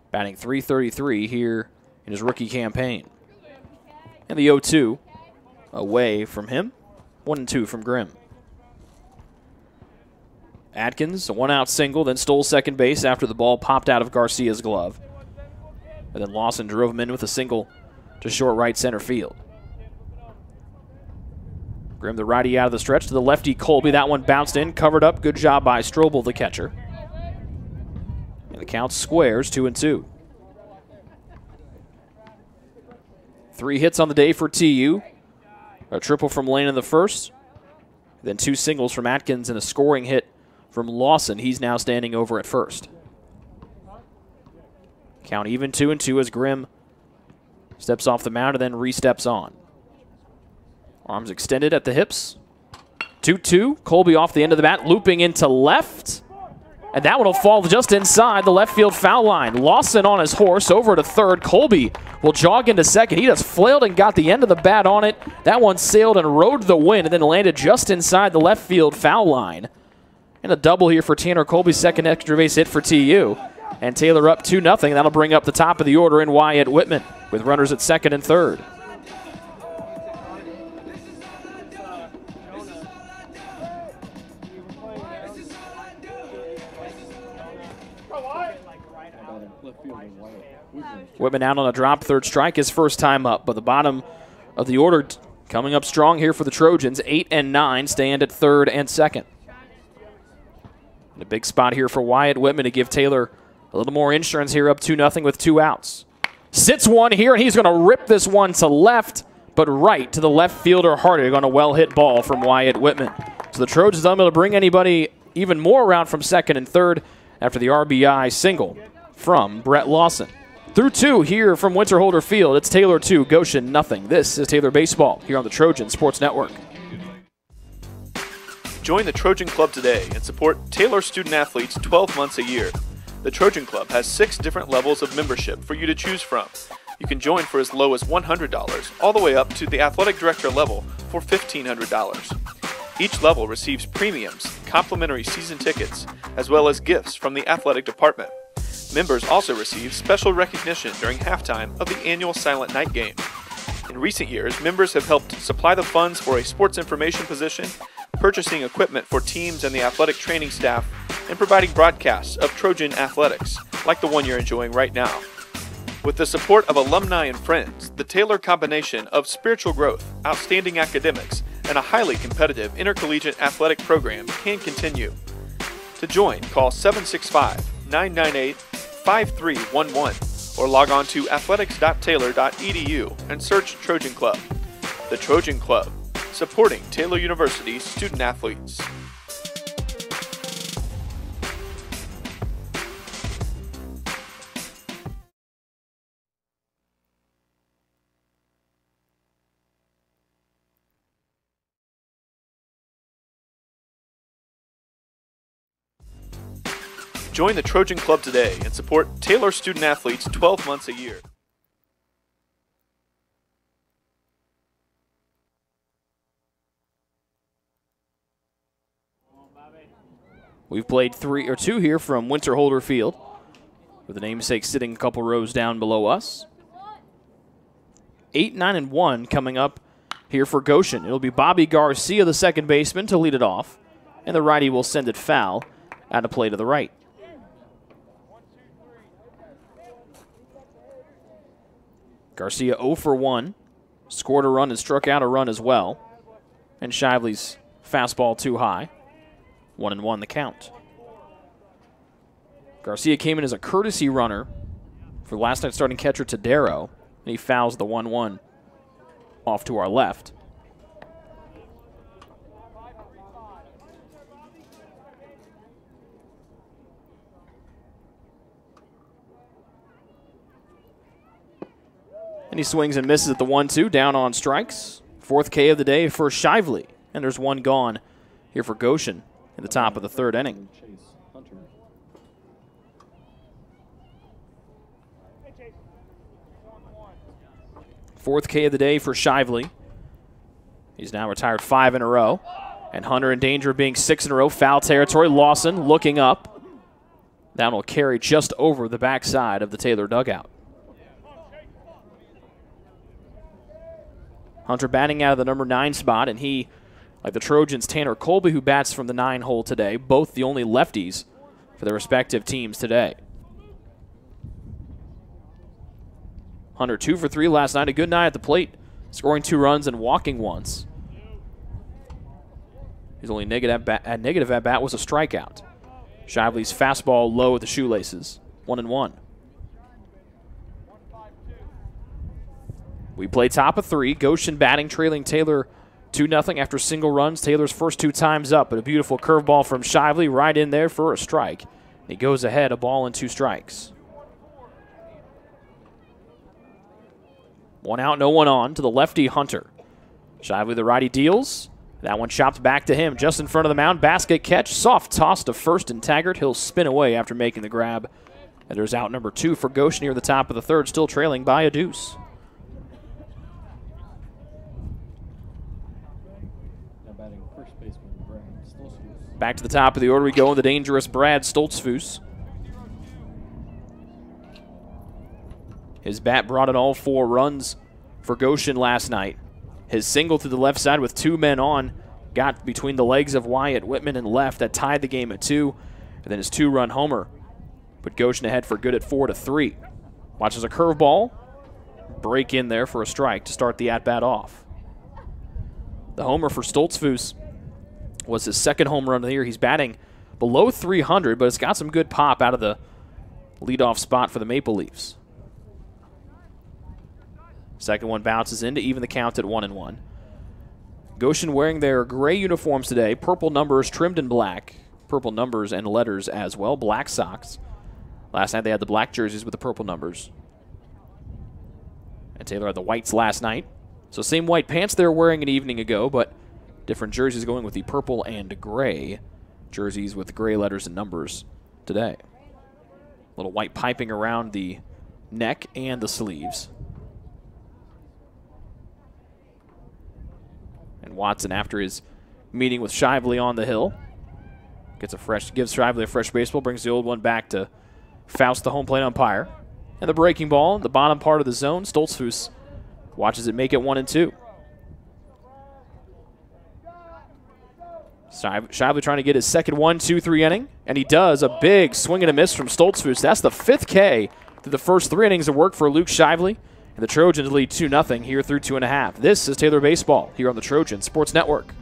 Batting .333 here in his rookie campaign. And the 0-2 away from him. 1-2 from Grimm. Atkins, a one-out single, then stole second base after the ball popped out of Garcia's glove. And then Lawson drove him in with a single to short right center field. Grimm, the righty out of the stretch to the lefty Colby. That one bounced in, covered up. Good job by Strobel, the catcher. And the count squares, 2-2. 3 hits on the day for TU. A triple from Lane in the first. Then 2 singles from Atkins and a scoring hit from Lawson. He's now standing over at first. Count even, 2-2 as Grimm steps off the mound and then re-steps on. Arms extended at the hips. 2-2. Colby off the end of the bat, looping into left. And that one will fall just inside the left field foul line. Lawson on his horse over to third. Colby will jog into second. He just flailed and got the end of the bat on it. That one sailed and rode the wind and then landed just inside the left field foul line. And a double here for Tanner Colby, second extra base hit for TU. And Taylor up 2-0. That'll bring up the top of the order in Wyatt Whitman with runners at second and third. Whitman out on a drop, third strike, his first time up. But the bottom of the order coming up strong here for the Trojans. 8 and 9 stand at third and second. And a big spot here for Wyatt Whitman to give Taylor a little more insurance here, up 2-0 with 2 outs. Sits one here, and he's going to rip this one to left, but right to the left fielder Hardig on a well-hit ball from Wyatt Whitman. So the Trojans unable to bring anybody even more around from second and third after the RBI single from Brett Lawson. Through 2 here from Winterholder Field. It's Taylor 2, Goshen nothing. This is Taylor Baseball here on the Trojan Sports Network. Join the Trojan Club today and support Taylor student athletes 12 months a year. The Trojan Club has 6 different levels of membership for you to choose from. You can join for as low as $100, all the way up to the athletic director level for $1,500. Each level receives premiums, complimentary season tickets, as well as gifts from the athletic department. Members also receive special recognition during halftime of the annual Silent Night game. In recent years, members have helped supply the funds for a sports information position, purchasing equipment for teams and the athletic training staff, and providing broadcasts of Trojan athletics, like the one you're enjoying right now. With the support of alumni and friends, the Taylor combination of spiritual growth, outstanding academics, and a highly competitive intercollegiate athletic program can continue. To join, call 765-998-5311 or log on to athletics.taylor.edu and search Trojan Club. The Trojan Club, supporting Taylor University's student athletes. Join the Trojan Club today and support Taylor student athletes 12 months a year. We've played 2 here from Winterholder Field, with the namesake sitting a couple rows down below us. 8, 9, and 1 coming up here for Goshen. It'll be Bobby Garcia, the second baseman, to lead it off. and the righty will send it foul out of play to the right. Garcia 0 for 1. Scored a run and struck out a run as well. And Shively's fastball too high. 1-1 the count. Garcia came in as a courtesy runner for last night's starting catcher Tadero, and he fouls the 1-1 off to our left. And he swings and misses at the 1-2, down on strikes. 4th K of the day for Shively. And there's one gone here for Goshen in the top of the 3rd inning. 4th K of the day for Shively. He's now retired 5 in a row. And Hunter in danger of being 6 in a row. Foul territory. Lawson looking up. That will carry just over the backside of the Taylor dugout. Hunter batting out of the number 9 spot, and he, like the Trojans' Tanner Colby, who bats from the 9 hole today, both the only lefties for their respective teams today. Hunter 2 for 3 last night, a good night at the plate, scoring 2 runs and walking once. His only negative at bat was a strikeout. Shively's fastball low at the shoelaces, 1-1. We play top of 3. Goshen batting, trailing Taylor 2-0 after single runs. Taylor's first 2 times up, but a beautiful curveball from Shively right in there for a strike. He goes ahead, a ball and 2 strikes. 1 out, no one on to the lefty Hunter. Shively, the righty, deals. That one chopped back to him just in front of the mound. Basket catch, soft toss to first and Taggart. He'll spin away after making the grab. And there's out number 2 for Goshen near the top of the 3rd, still trailing by a deuce. Back to the top of the order we go, the dangerous Brad Stoltzfus. His bat brought in all 4 runs for Goshen last night. His single to the left side with 2 men on got between the legs of Wyatt Whitman and left. That tied the game at 2. And then his 2-run homer put Goshen ahead for good at 4-3. Watches a curveball break in there for a strike to start the at-bat off. The homer for Stoltzfus was his 2nd home run of the year. He's batting below 300, but it's got some good pop out of the leadoff spot for the Maple Leafs. Second one bounces in to even the count at 1-1. Goshen wearing their gray uniforms today, purple numbers trimmed in black. Purple numbers and letters as well, black socks. Last night they had the black jerseys with the purple numbers. And Taylor had the whites last night. So same white pants they were wearing an evening ago, but different jerseys going with the purple and gray jerseys with gray letters and numbers today. Little white piping around the neck and the sleeves. And Watson, after his meeting with Shively on the hill, gives Shively a fresh baseball, brings the old one back to Faust, the home plate umpire. And the breaking ball in the bottom part of the zone. Stoltzfus watches it make it 1-2. Shively trying to get his second 1-2-3 inning, and he does. A big swing and a miss from Stoltzfus. That's the 5th K through the first 3 innings of work for Luke Shively, and the Trojans lead 2-0 here through 2.5. This is Taylor Baseball here on the Trojan Sports Network.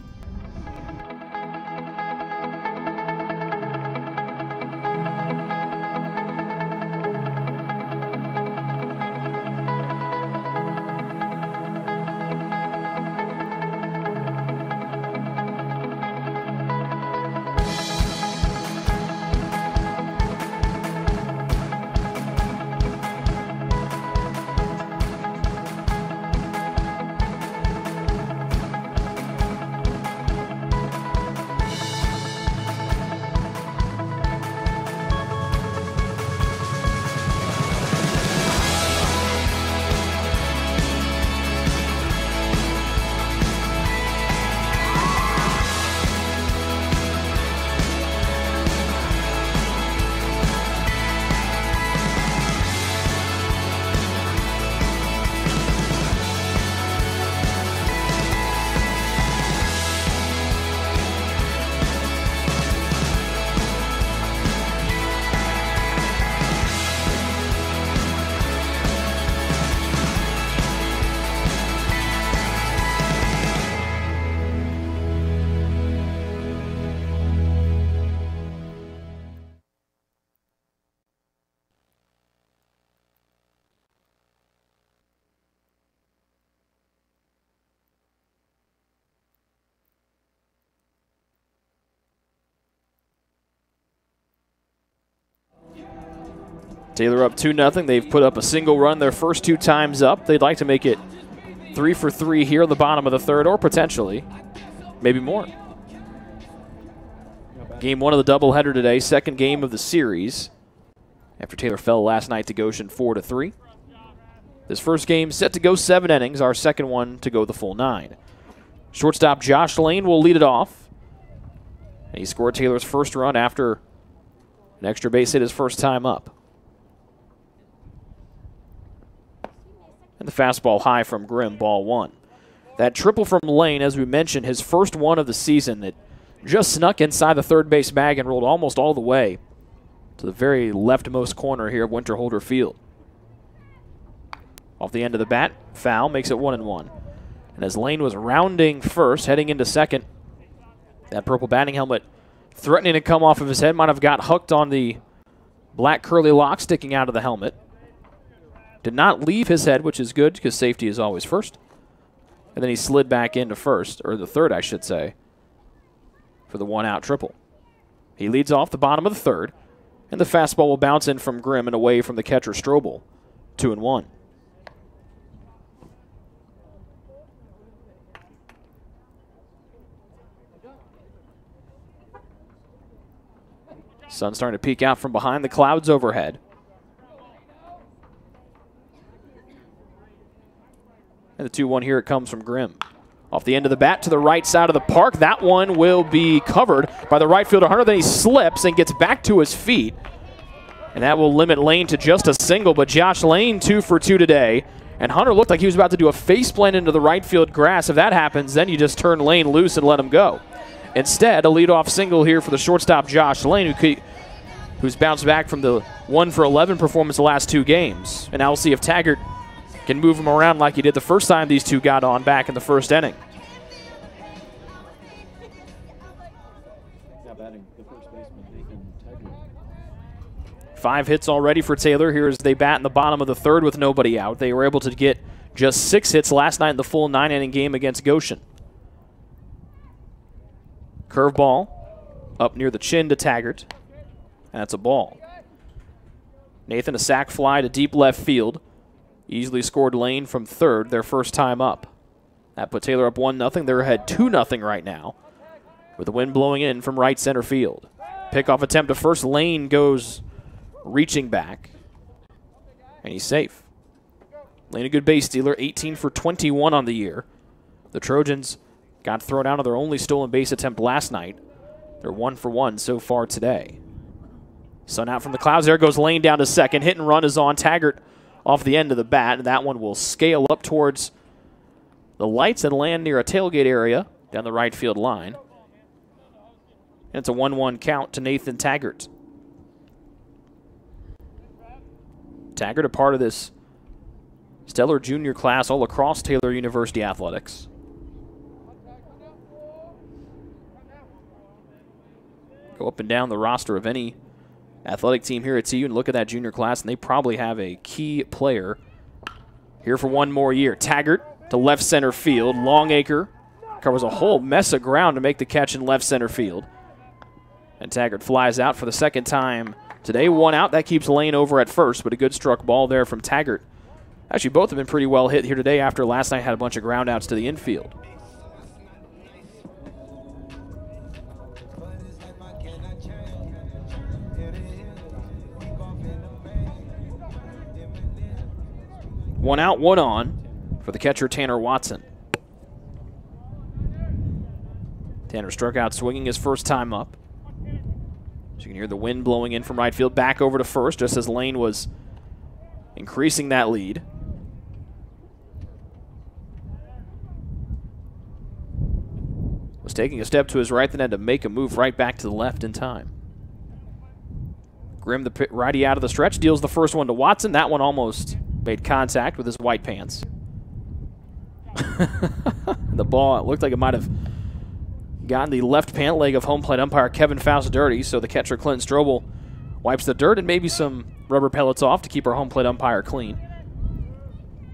Taylor up 2-0. They've put up a single run their first 2 times up. They'd like to make it 3 for 3 here in the bottom of the third, or potentially maybe more. Game 1 of the doubleheader today, second game of the series, after Taylor fell last night to Goshen 4-3. This first game set to go 7 innings, our second one to go the full 9. Shortstop Josh Lane will lead it off. And he scored Taylor's first run after an extra base hit his first time up. And the fastball high from Grimm, ball 1. That triple from Lane, as we mentioned, his first one of the season, that just snuck inside the third base bag and rolled almost all the way to the very leftmost corner here of Winter Holder Field. Off the end of the bat, foul, makes it 1-1. And as Lane was rounding first, heading into second, that purple batting helmet threatening to come off of his head, might have got hooked on the black curly lock sticking out of the helmet. Did not leave his head, which is good because safety is always first. And then he slid back into first, or the third, I should say, for the 1-out triple. He leads off the bottom of the third, and the fastball will bounce in from Grimm and away from the catcher Strobel. 2-1. Sun starting to peek out from behind the clouds overhead. And the 2-1 here, it comes from Grimm. Off the end of the bat to the right side of the park. That one will be covered by the right fielder Hunter. Then he slips and gets back to his feet. And that will limit Lane to just a single. But Josh Lane 2 for 2 today. And Hunter looked like he was about to do a face plant into the right field grass. If that happens, then you just turn Lane loose and let him go. Instead, a leadoff single here for the shortstop Josh Lane, who's bounced back from the 1 for 11 performance the last 2 games. And now we'll see if Taggart can move him around like he did the first time these two got on back in the first inning. Now batting the first baseman, Nathan Taggart. 5 hits already for Taylor here as they bat in the bottom of the third with nobody out. They were able to get just 6 hits last night in the full 9-inning game against Goshen. Curveball up near the chin to Taggart. That's a ball. Nathan, a sac fly to deep left field. Easily scored Lane from third, their first time up. That put Taylor up 1-0. They're ahead 2-0 right now, with the wind blowing in from right center field. Pickoff attempt to first. Lane goes reaching back, and he's safe. Lane, a good base stealer, 18 for 21 on the year. The Trojans got thrown out of their only stolen base attempt last night. They're 1 for 1 so far today. Sun out from the clouds. There goes Lane down to second. Hit and run is on. Taggart off the end of the bat, and that one will scale up towards the lights and land near a tailgate area down the right field line. And it's a 1-1 count to Nathan Taggart. Taggart, a part of this stellar junior class all across Taylor University athletics. Go up and down the roster of any athletic team here at TU and look at that junior class, and they probably have a key player here for one more year. Taggart to left center field. Longacre covers a whole mess of ground to make the catch in left center field. And Taggart flies out for the second time today. 1 out. That keeps Lane over at first, but a good struck ball there from Taggart. Actually, both have been pretty well hit here today after last night had a bunch of ground outs to the infield. One out, 1 on for the catcher, Tanner Watson. Tanner struck out swinging his first time up. So you can hear the wind blowing in from right field. Back over to first just as Lane was increasing that lead. Was taking a step to his right, then had to make a move right back to the left in time. Grimm, the righty out of the stretch, deals the first one to Watson. That one almost made contact with his white pants. The ball, it looked like it might have gotten the left pant leg of home plate umpire Kevin Faust dirty, so the catcher Clinton Strobel wipes the dirt and maybe some rubber pellets off to keep our home plate umpire clean.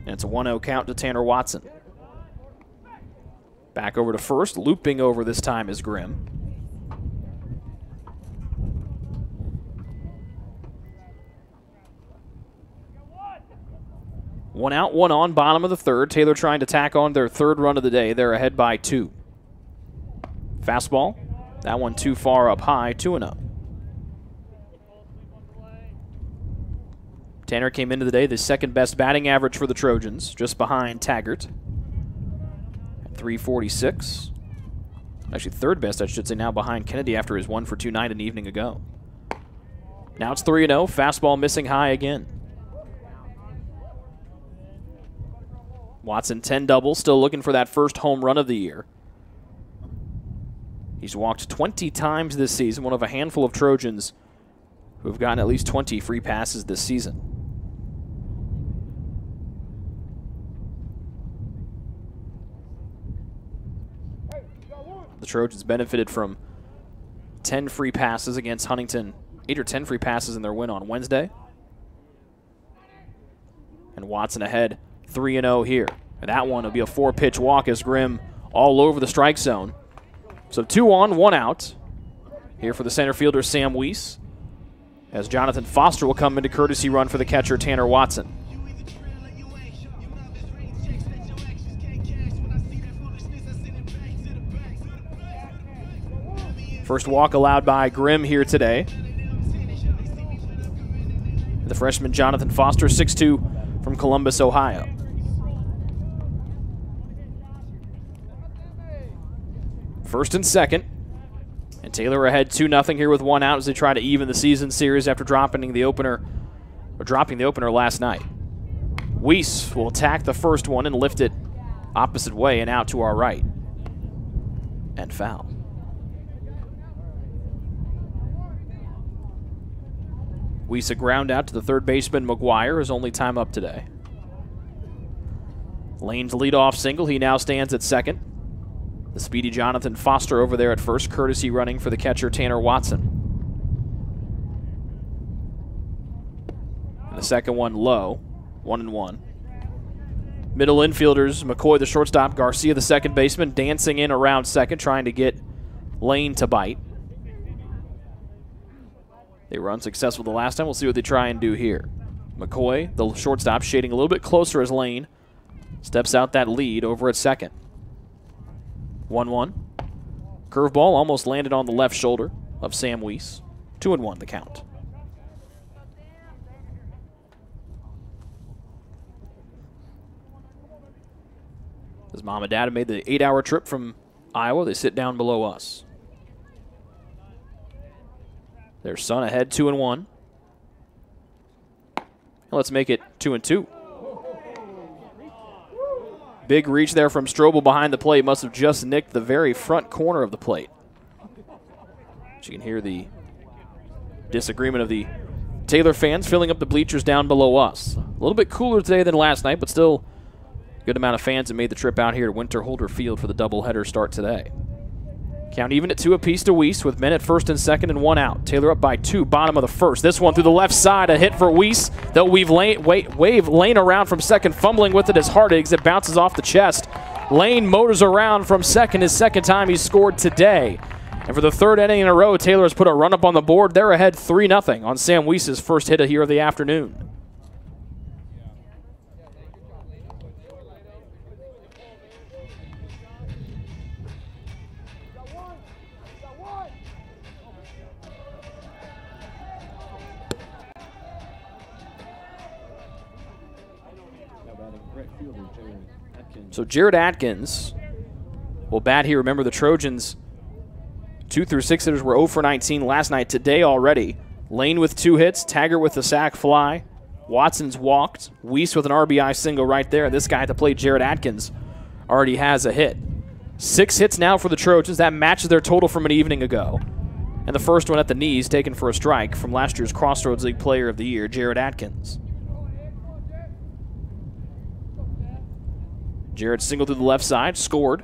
And it's a 1-0 count to Tanner Watson. Back over to first, looping over this time is Grimm. 1 out, 1 on, bottom of the third. Taylor trying to tack on their third run of the day. They're ahead by 2. Fastball. That one too far up high, 2-0. Tanner came into the day the second best batting average for the Trojans, just behind Taggart at 346. Actually, third best, I should say, now behind Kennedy after his 1-for-2 night an evening ago. Now it's 3-0. Fastball missing high again. Watson 10 doubles, still looking for that first home run of the year. He's walked 20 times this season, one of a handful of Trojans who have gotten at least 20 free passes this season. The Trojans benefited from 10 free passes against Huntington, 8 or 10 free passes in their win on Wednesday. And Watson ahead 3-0 here. And that one will be a 4-pitch walk as Grimm all over the strike zone. So 2 on, 1 out. Here for the center fielder, Sam Weiss, as Jonathan Foster will come into courtesy run for the catcher, Tanner Watson. First walk allowed by Grimm here today. The freshman Jonathan Foster, 6'2", from Columbus, Ohio. First and second. And Taylor ahead 2-0 here with 1 out as they try to even the season series after dropping the opener last night. Weiss will attack the first one and lift it opposite way and out to our right. And foul. Weiss a ground out to the third baseman, McGuire, his only time up today. Lane's leadoff single. He now stands at second. The speedy Jonathan Foster over there at first, courtesy running for the catcher, Tanner Watson. And the second one low, 1-1. Middle infielders, McCoy the shortstop, Garcia the second baseman, dancing in around second, trying to get Lane to bite. They were unsuccessful the last time. We'll see what they try and do here. McCoy, the shortstop, shading a little bit closer as Lane steps out that lead over at second. 1-1. Curveball almost landed on the left shoulder of Sam Weiss. 2-1 the count. His mom and dad have made the 8-hour trip from Iowa. They sit down below us. Their son ahead 2-1. Let's make it 2-2. Big reach there from Strobel behind the plate. Must have just nicked the very front corner of the plate. As you can hear the disagreement of the Taylor fans filling up the bleachers down below us. A little bit cooler today than last night, but still a good amount of fans that made the trip out here to Winter Holder Field for the doubleheader start today. Count even at 2 apiece to Weiss with men at first and second and 1 out. Taylor up by 2, bottom of the first. This one through the left side, a hit for Weiss. They'll wave Lane around from second, fumbling with it as Hardigs. It bounces off the chest. Lane motors around from second, his second time he's scored today. And for the third inning in a row, Taylor has put a run up on the board. They're ahead 3-0 on Sam Weiss's first hit here of the afternoon. So Jared Atkins will bat here. Remember, the Trojans 2 through 6 hitters were 0 for 19 last night. Today already, Lane with 2 hits, Taggart with the sac fly, Watson's walked, Weiss with an RBI single right there. This guy at the plate, Jared Atkins, already has a hit. 6 hits now for the Trojans. That matches their total from an evening ago. And the first one at the knees, taken for a strike from last year's Crossroads League Player of the Year, Jared Atkins. Jared singled to the left side, scored.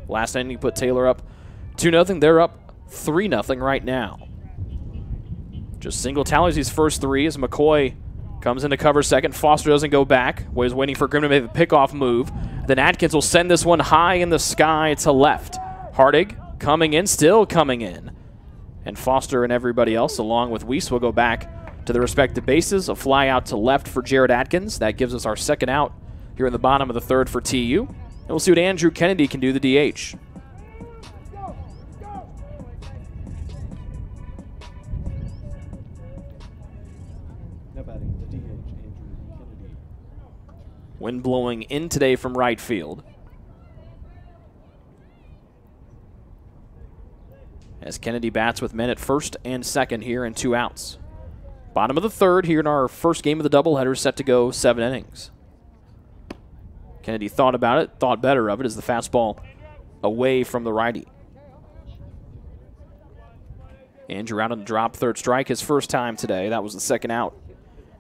Last inning he put Taylor up 2-0. They're up 3-0 right now. Just single tallies his first 3 as McCoy comes in to cover second. Foster doesn't go back. Was waiting for Grimm to make the pickoff move. Then Atkins will send this one high in the sky to left. Hardig coming in, still coming in. And Foster and everybody else, along with Weiss, will go back to the respective bases. A fly out to left for Jared Atkins. That gives us our second out here in the bottom of the third for TU. And we'll see what Andrew Kennedy can do, the DH. Now batting the DH, Andrew Kennedy. Wind blowing in today from right field. As Kennedy bats with men at first and second here and 2 outs. Bottom of the third here in our first game of the doubleheader, set to go 7 innings. Kennedy thought about it, thought better of it as the fastball away from the righty. Andrew out on the drop, third strike, his first time today. That was the second out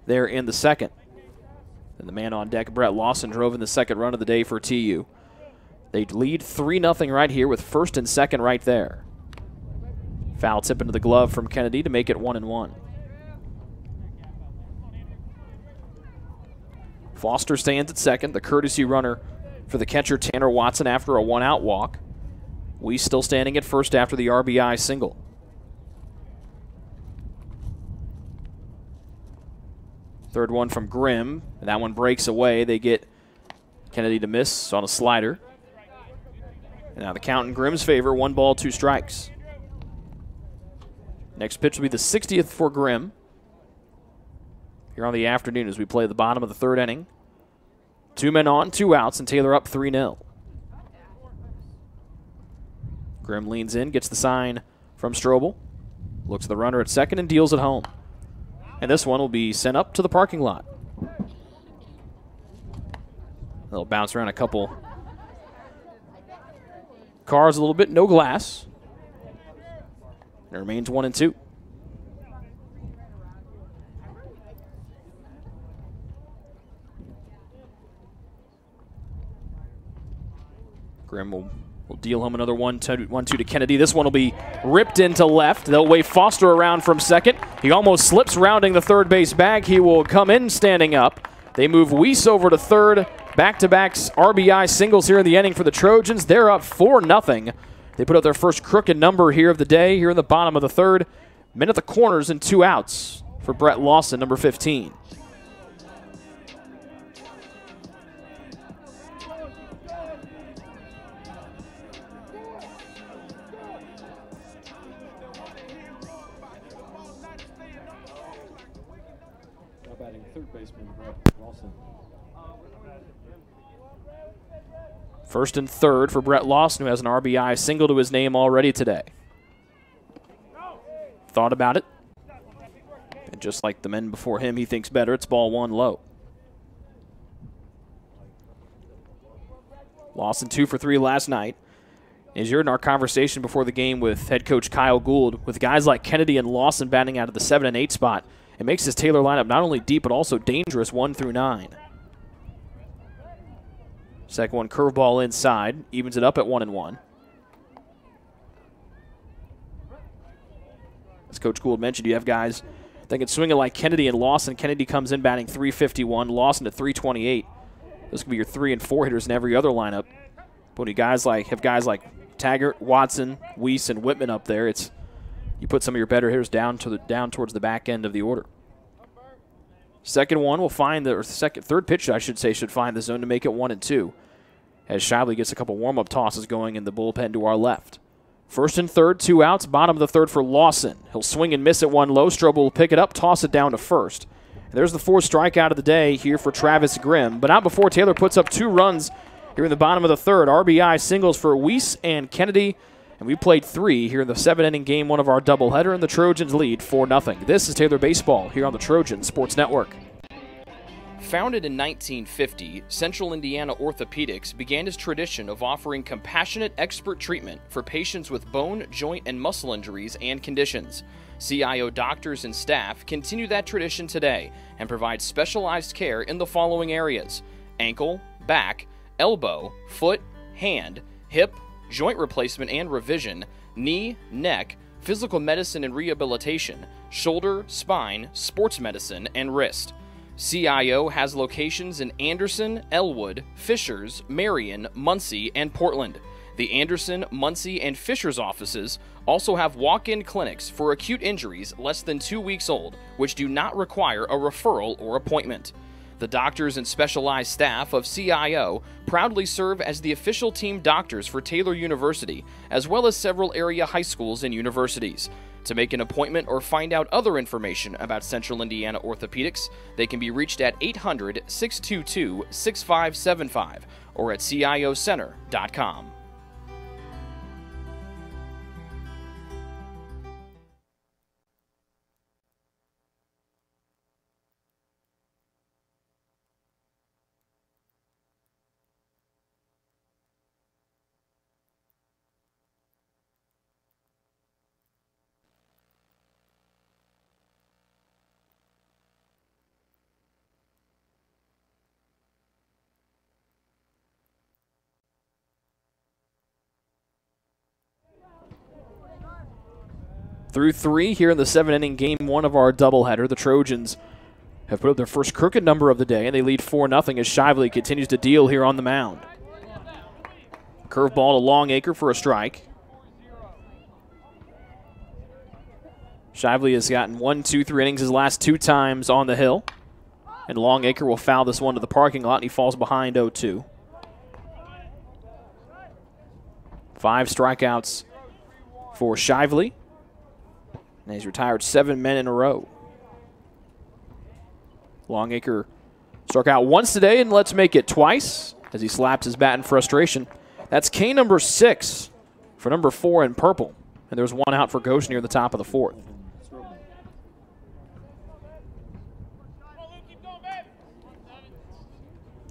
there in the second. And the man on deck, Brett Lawson, drove in the second run of the day for TU. They lead 3-0 right here with first and second right there. Foul tip into the glove from Kennedy to make it 1-1. Foster stands at second, the courtesy runner for the catcher Tanner Watson after a 1-out walk. Weiss still standing at first after the RBI single. Third one from Grimm, and that one breaks away. They get Kennedy to miss on a slider. And now the count in Grimm's favor, 1 ball, 2 strikes. Next pitch will be the 60th for Grimm here on the afternoon as we play the bottom of the third inning. 2 men on, 2 outs, and Taylor up 3-0. Grimm leans in, gets the sign from Strobel, looks at the runner at second, and deals it home. And this one will be sent up to the parking lot. They'll bounce around a couple cars a little bit, no glass. It remains 1-2. Grimm will deal home another 1-2 to Kennedy. This one will be ripped into left. They'll wave Foster around from second. He almost slips rounding the third base bag. He will come in standing up. They move Weiss over to third. Back-to-back RBI singles here in the inning for the Trojans. They're up 4-0. They put up their first crooked number here of the day here in the bottom of the third. Men at the corners and 2 outs for Brett Lawson, number 15. Now batting third baseman, Brett Lawson. First and third for Brett Lawson, who has an RBI single to his name already today. Thought about it. And just like the men before him, he thinks better. It's ball 1 low. Lawson 2 for 3 last night. As you're in our conversation before the game with head coach Kyle Gould, with guys like Kennedy and Lawson batting out of the 7 and 8 spot, it makes this Taylor lineup not only deep but also dangerous 1 through 9. Second one, curveball inside, evens it up at 1-1. As Coach Gould mentioned, you have guys that can swing it like Kennedy and Lawson. Kennedy comes in batting .351, Lawson at .328. Those could be your 3 and 4 hitters in every other lineup. But when you have guys like Taggart, Watson, Weiss, and Whitman up there, it's you put some of your better hitters down towards the back end of the order. Second one will find third pitch, I should say, should find the zone to make it 1-2. As Shively gets a couple warm-up tosses going in the bullpen to our left. First and third, 2 outs. Bottom of the third for Lawson. He'll swing and miss at 1 low. Strobel will pick it up, toss it down to first. And there's the 4th strikeout of the day here for Travis Grimm. But not before Taylor puts up 2 runs here in the bottom of the third. RBI singles for Weiss and Kennedy. And we played 3 here in the 7-inning game, one of our doubleheader, and the Trojans lead 4-0. This is Taylor Baseball here on the Trojan Sports Network. Founded in 1950, Central Indiana Orthopedics began its tradition of offering compassionate expert treatment for patients with bone, joint, and muscle injuries and conditions. CIO doctors and staff continue that tradition today and provide specialized care in the following areas: ankle, back, elbow, foot, hand, hip, joint replacement and revision, knee, neck, physical medicine and rehabilitation, shoulder, spine, sports medicine, and wrist. CIO has locations in Anderson, Elwood, Fishers, Marion, Muncie, and Portland. The Anderson, Muncie, and Fisher's offices also have walk-in clinics for acute injuries less than 2 weeks old, which do not require a referral or appointment. The doctors and specialized staff of CIO proudly serve as the official team doctors for Taylor University, as well as several area high schools and universities. To make an appointment or find out other information about Central Indiana Orthopedics, they can be reached at 800-622-6575 or at ciocenter.com. Through 3 here in the 7th-inning game 1 of our doubleheader. The Trojans have put up their first crooked number of the day, and they lead 4-0 as Shively continues to deal here on the mound. Curveball to Longacre for a strike. Shively has gotten 1, 2, 3 innings his last 2 times on the hill. And Longacre will foul this one to the parking lot, and he falls behind 0-2. 5 strikeouts for Shively. And he's retired 7 men in a row. Longacre struck out once today, and let's make it twice as he slaps his bat in frustration. That's K number 6 for number 4 in purple. And there's 1 out for Goshen near the top of the 4th.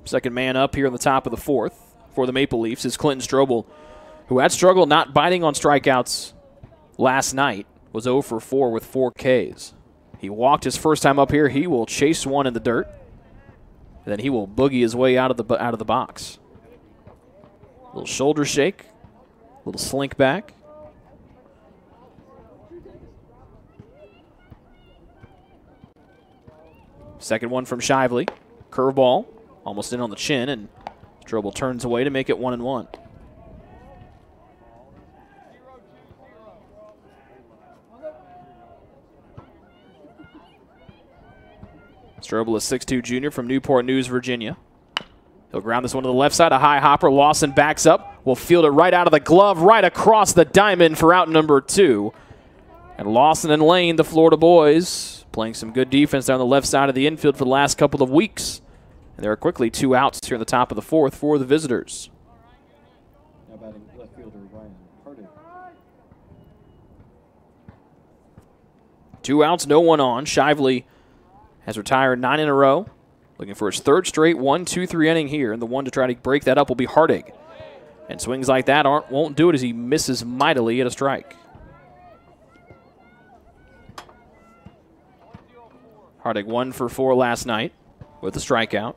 Second man up here in the top of the 4th for the Maple Leafs is Clinton Strobel, who had struggled not biting on strikeouts last night. Was 0 for 4 with 4 Ks. He walked his first time up here. He will chase one in the dirt. And then he will boogie his way out of the box. Little shoulder shake. Little slink back. Second one from Shively. Curveball. Almost in on the chin, and Strobel turns away to make it 1-1. Strobel is 6'2" junior from Newport News, Virginia. He'll ground this one to the left side, a high hopper. Lawson backs up, will field it right out of the glove, right across the diamond for out number 2. And Lawson and Lane, the Florida boys, playing some good defense down the left side of the infield for the last couple of weeks. And there are quickly 2 outs here in the top of the 4th for the visitors. Now batting left fielder Ryan Hardy. 2 outs, no one on. Shively has retired 9 in a row. Looking for his 3rd straight 1, 2, 3 inning here. And the one to try to break that up will be Hardig. And swings like that won't do it as he misses mightily at a strike. Hardig 1 for 4 last night with a strikeout.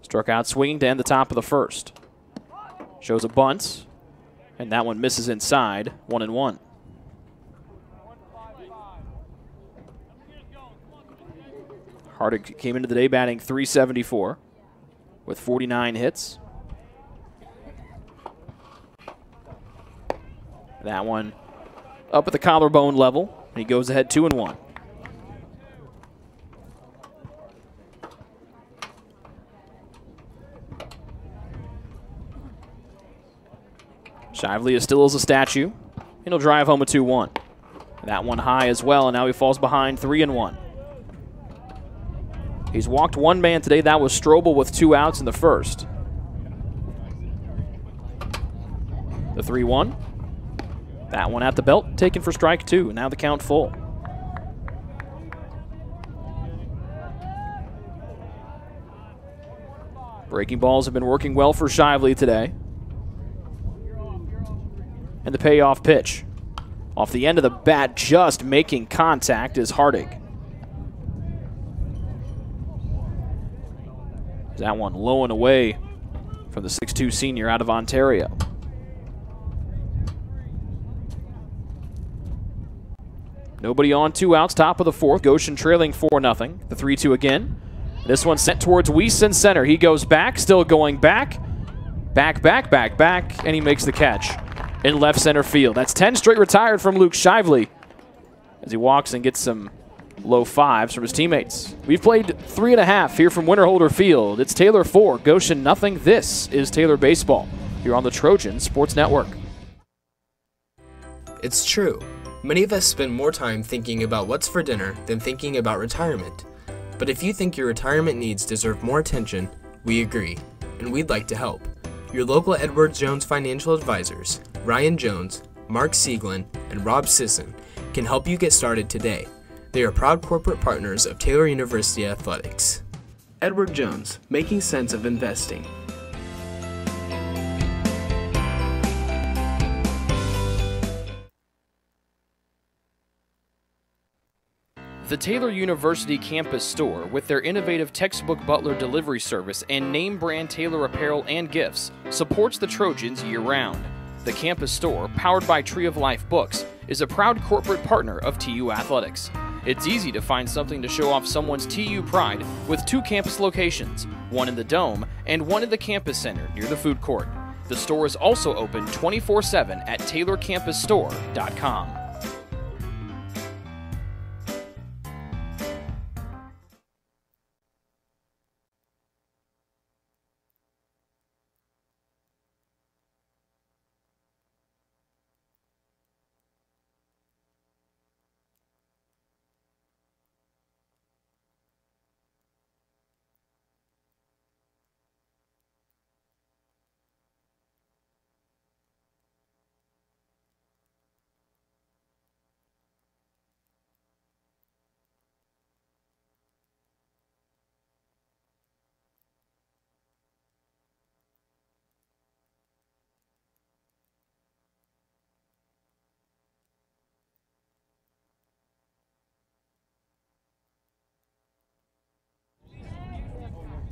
Struck out swinging to end the top of the 1st. Shows a bunt. And that one misses inside. 1-1. Hardig came into the day batting .374 with 49 hits. That one up at the collarbone level, and he goes ahead 2-1. Shively is still as a statue, and he'll drive home a 2-1. That one high as well, and now he falls behind 3-1. He's walked 1 man today. That was Strobel with 2 outs in the 1st. The 3-1. That one at the belt, taken for strike 2. Now the count full. Breaking balls have been working well for Shively today. And the payoff pitch. Off the end of the bat, just making contact, is Hardig. That one low and away from the 6'2" senior out of Ontario. Nobody on, 2 outs, top of the 4th. Goshen trailing 4-0. The 3-2 again. This one sent towards Weiss in center. He goes back, still going back. Back, and he makes the catch in left center field. That's 10 straight retired from Luke Shively as he walks and gets some low fives from his teammates. We've played 3.5 here from Winterholder Field. It's Taylor 4, Goshen nothing. This is Taylor Baseball here on the Trojan Sports Network. It's true. Many of us spend more time thinking about what's for dinner than thinking about retirement. But if you think your retirement needs deserve more attention, we agree, and we'd like to help. Your local Edward Jones financial advisors, Ryan Jones, Mark Sieglin, and Rob Sisson, can help you get started today. They are proud corporate partners of Taylor University Athletics. Edward Jones, making sense of investing. The Taylor University campus store, with their innovative textbook butler delivery service and name brand Taylor apparel and gifts, supports the Trojans year-round. The campus store, powered by Tree of Life Books, is a proud corporate partner of TU Athletics. It's easy to find something to show off someone's TU pride with 2 campus locations, one in the Dome and one in the campus center near the food court. The store is also open 24/7 at taylorcampusstore.com.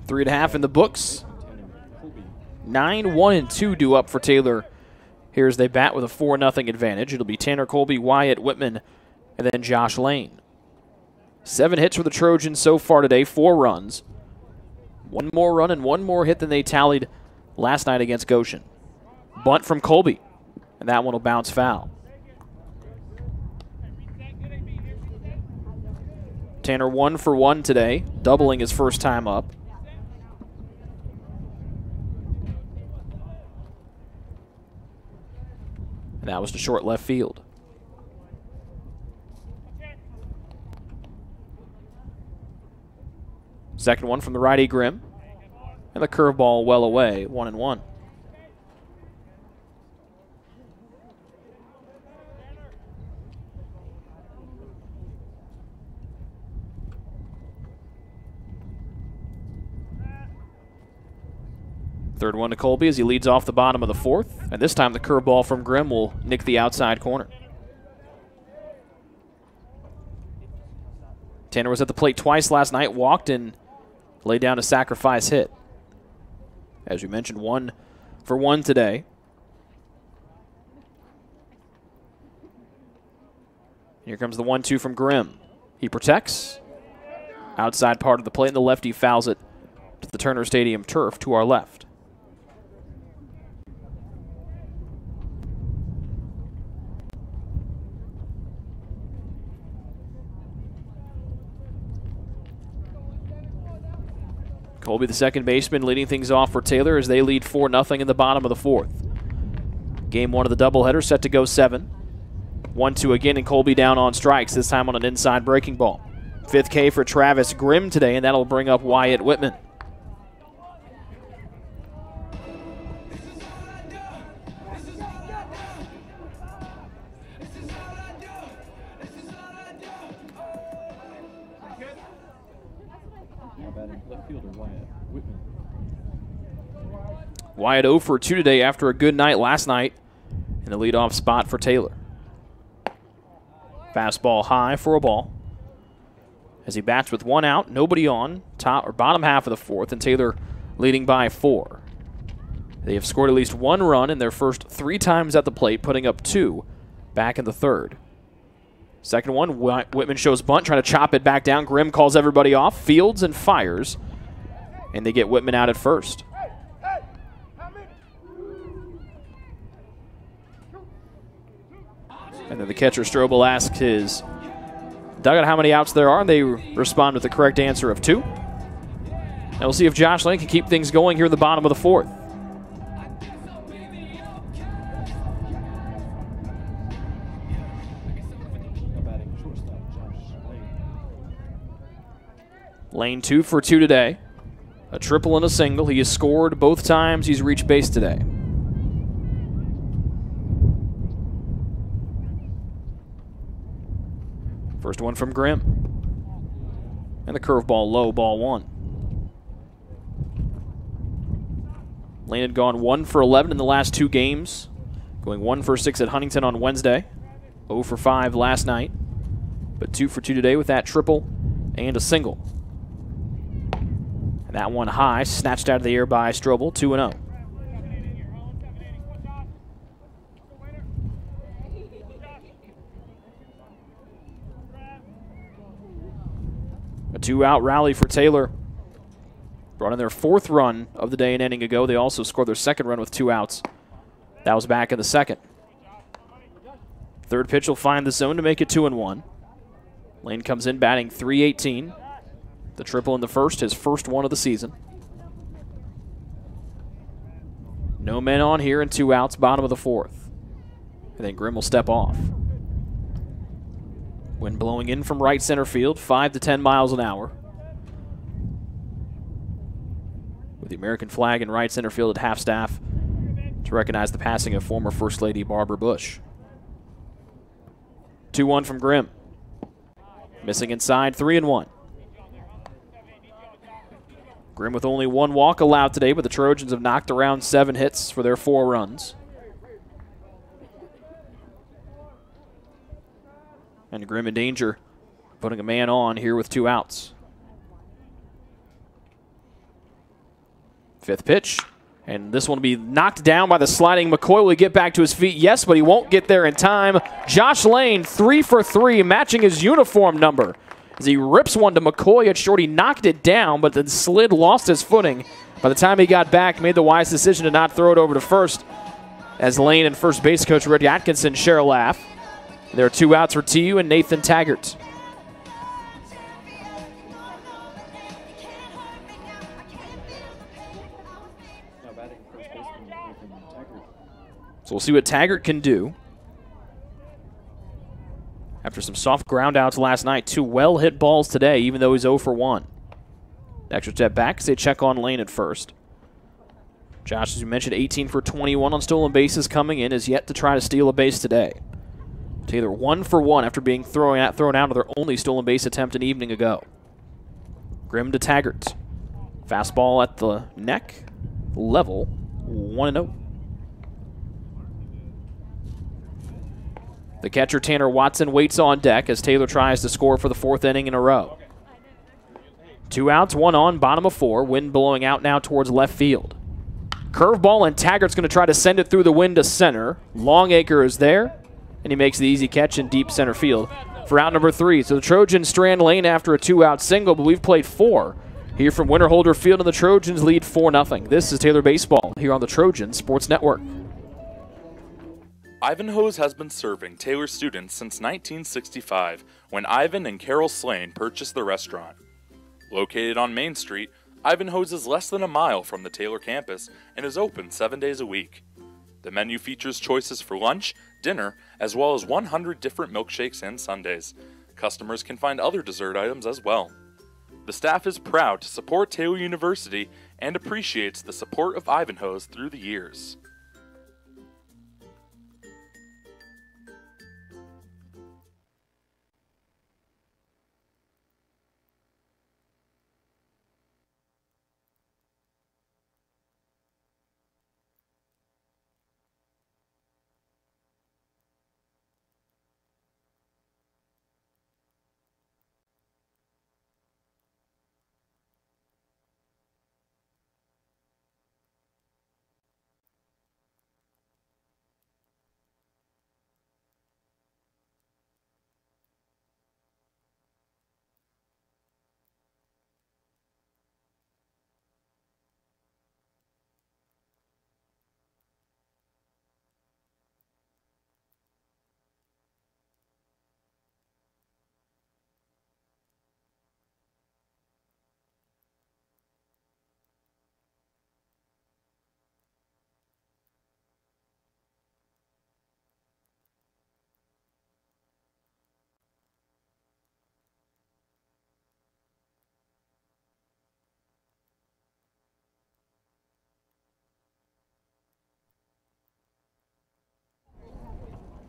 Three and a half in the books. 9-1-2 due up for Taylor. Here's they bat with a 4-0 advantage. It'll be Tanner Colby, Wyatt Whitman, and then Josh Lane. 7 hits for the Trojans so far today, 4 runs. 1 more run and 1 more hit than they tallied last night against Goshen. Bunt from Colby, and that one will bounce foul. Tanner 1 for 1 today, doubling his first time up. And that was to short left field. Second one from the righty Grimm. And the curveball well away, 1-1. Third one to Colby as he leads off the bottom of the 4th. And this time the curveball from Grimm will nick the outside corner. Tanner was at the plate twice last night, walked and laid down a sacrifice hit. As we mentioned, 1 for 1 today. Here comes the 1-2 from Grimm. He protects. Outside part of the plate, and the lefty fouls it to the Turner Stadium turf to our left. Colby, the second baseman, leading things off for Taylor as they lead 4-0 in the bottom of the 4th. Game 1 of the doubleheader set to go 7. 1-2 again, and Colby down on strikes, this time on an inside breaking ball. 5th K for Travis Grimm today, and that'll bring up Wyatt Whitman. Wyatt 0 for 2 today after a good night last night in the leadoff spot for Taylor. Fastball high for a ball. As he bats with 1 out, nobody on, top or bottom half of the 4th, and Taylor leading by 4. They have scored at least 1 run in their first 3 times at the plate, putting up 2 back in the 3rd. Second one, Whitman shows bunt, trying to chop it back down. Grimm calls everybody off, fields and fires, and they get Whitman out at first. And then the catcher, Strobel, asks his dugout how many outs there are, and they respond with the correct answer of 2. Now we'll see if Josh Lane can keep things going here in the bottom of the 4th. Lane 2 for 2 today. A triple and a single. He has scored both times he's reached base today. First one from Grimm. And the curveball low, ball 1. Lane had gone 1 for 11 in the last 2 games, going 1 for 6 at Huntington on Wednesday, 0 for 5 last night, but 2 for 2 today with that triple and a single. And that one high, snatched out of the air by Strobel, 2-0. A 2-out rally for Taylor. Brought in their 4th run of the day an inning ago. They also scored their 2nd run with 2 outs. That was back in the 2nd. 3rd pitch will find the zone to make it 2-1. Lane comes in batting .318. The triple in the 1st, his first one of the season. No men on here and 2 outs, bottom of the 4th. And then Grimm will step off. Wind blowing in from right center field, 5 to 10 miles an hour. With the American flag in right center field at half-staff to recognize the passing of former First Lady Barbara Bush. 2-1 from Grimm. Missing inside, 3-1. Grimm with only 1 walk allowed today, but the Trojans have knocked around 7 hits for their 4 runs. And Grimm in danger, putting a man on here with 2 outs. 5th pitch, and this one will be knocked down by the sliding McCoy. Will he get back to his feet? Yes, but he won't get there in time. Josh Lane, 3 for 3, matching his uniform number. As he rips one to McCoy at short, he knocked it down, but then slid, lost his footing. By the time he got back, made the wise decision to not throw it over to first, as Lane and first base coach Reggie Atkinson share a laugh. There are 2 outs for TU and Nathan Taggart. So we'll see what Taggart can do. After some soft ground outs last night, 2 well-hit balls today, even though he's 0 for 1. Extra step back as they check on Lane at first. Josh, as you mentioned, 18 for 21 on stolen bases coming in, is yet to try to steal a base today. Taylor 1 for 1 after being thrown out of their only stolen base attempt an evening ago. Grimm to Taggart. Fastball at the neck, level, 1-0. The catcher, Tanner Watson, waits on deck as Taylor tries to score for the 4th inning in a row. 2 outs, 1 on, bottom of 4. Wind blowing out now towards left field. Curveball, and Taggart's going to try to send it through the wind to center. Longacre is there, and he makes the easy catch in deep center field for out number 3. So the Trojans strand Lane after a 2-out single, but we've played 4 here from Winterholder Field, and the Trojans lead 4-0. This is Taylor Baseball here on the Trojan Sports Network. Ivanhoe's has been serving Taylor students since 1965, when Ivan and Carol Slane purchased the restaurant. Located on Main Street, Ivanhoe's is less than a mile from the Taylor campus and is open 7 days a week. The menu features choices for lunch, dinner, as well as 100 different milkshakes and sundaes. Customers can find other dessert items as well. The staff is proud to support Taylor University and appreciates the support of Ivanhoe's through the years.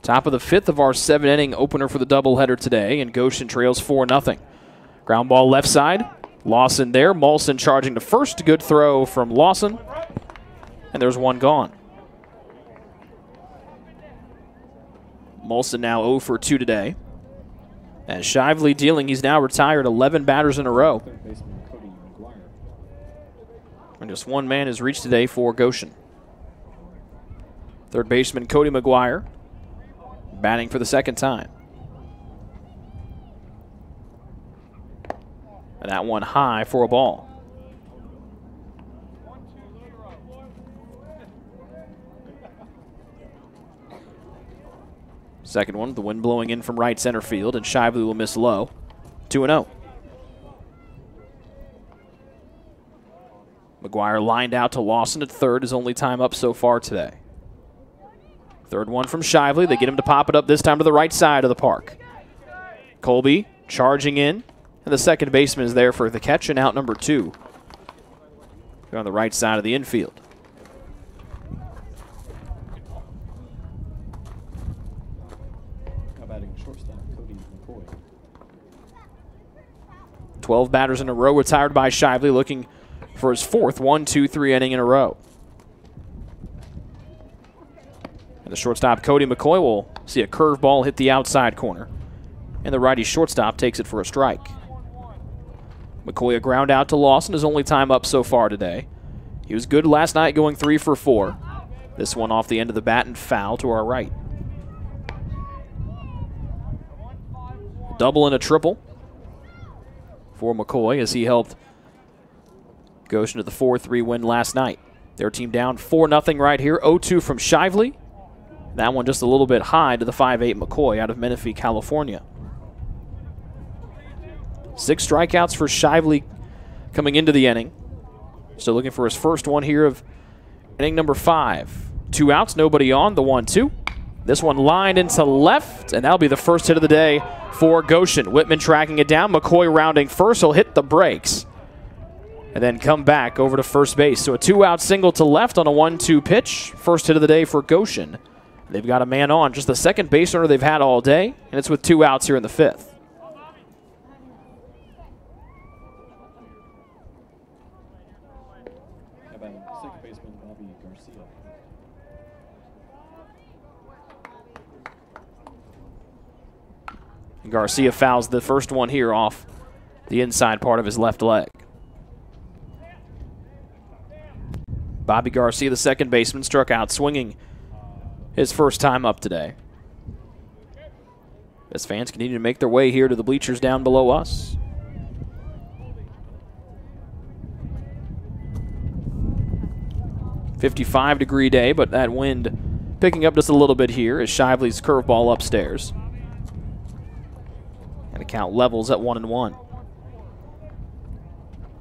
Top of the fifth of our 7-inning opener for the doubleheader today, and Goshen trails 4-0. Ground ball left side. Lawson there. Molson charging to first. Good throw from Lawson. And there's one gone. Molson now 0 for 2 today. As Shively dealing, he's now retired 11 batters in a row. And just one man has reached today for Goshen. Third baseman Cody McGuire batting for the second time. And that one high for a ball. Second one, the wind blowing in from right center field, and Shively will miss low. 2-0. McGuire lined out to Lawson at third, his only time up so far today. Third one from Shively. They get him to pop it up this time to the right side of the park. Colby charging in, and the second baseman is there for the catch, and out number 2. On the right side of the infield. Batting shortstop, Cody McCoy. 12 batters in a row retired by Shively, looking for his fourth 1-2-3 inning in a row. And the shortstop, Cody McCoy, will see a curveball hit the outside corner. And the righty shortstop takes it for a strike. McCoy a ground out to Lawson, his only time up so far today. He was good last night, going 3 for 4. This one off the end of the bat and foul to our right. Double and a triple for McCoy as he helped Goshen to the 4-3 win last night. Their team down 4-0 right here. 0-2 from Shively. That one just a little bit high to the 5'8 McCoy out of Menifee, California. 6 strikeouts for Shively coming into the inning. Still looking for his first one here of inning number 5. 2 outs, nobody on, the 1-2. This one lined into left, and that'll be the first hit of the day for Goshen. Whitman tracking it down. McCoy rounding first. He'll hit the brakes and then come back over to first base. So a 2-out single to left on a 1-2 pitch. First hit of the day for Goshen. They've got a man on, just the second base runner they've had all day, and it's with 2 outs here in the 5th. Second baseman Bobby Garcia. Garcia fouls the first one here off the inside part of his left leg. Bobby Garcia, the second baseman, struck out swinging his first time up today. As fans continue to make their way here to the bleachers down below us. "55-degree day, but that wind picking up just a little bit here as Shively's curveball upstairs. And the count levels at 1-1.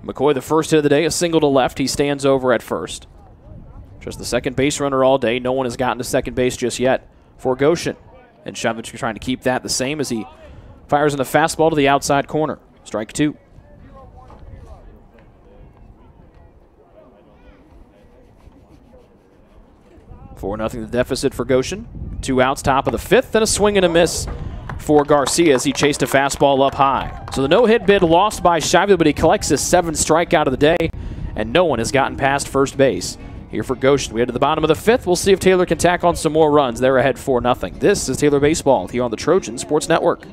McCoy, the first hit of the day, a single to left. He stands over at first. Just the second base runner all day. No one has gotten to second base just yet for Goshen. And Shovich trying to keep that the same as he fires in a fastball to the outside corner. Strike 2. Four nothing the deficit for Goshen. 2 outs, top of the 5th, and a swing and a miss for Garcia as he chased a fastball up high. So the no-hit bid lost by Shively, but he collects his 7th strikeout of the day, and no one has gotten past first base here for Goshen. We head to the bottom of the 5th. We'll see if Taylor can tack on some more runs. They're ahead 4-0. This is Taylor Baseball here on the Trojan Sports Network.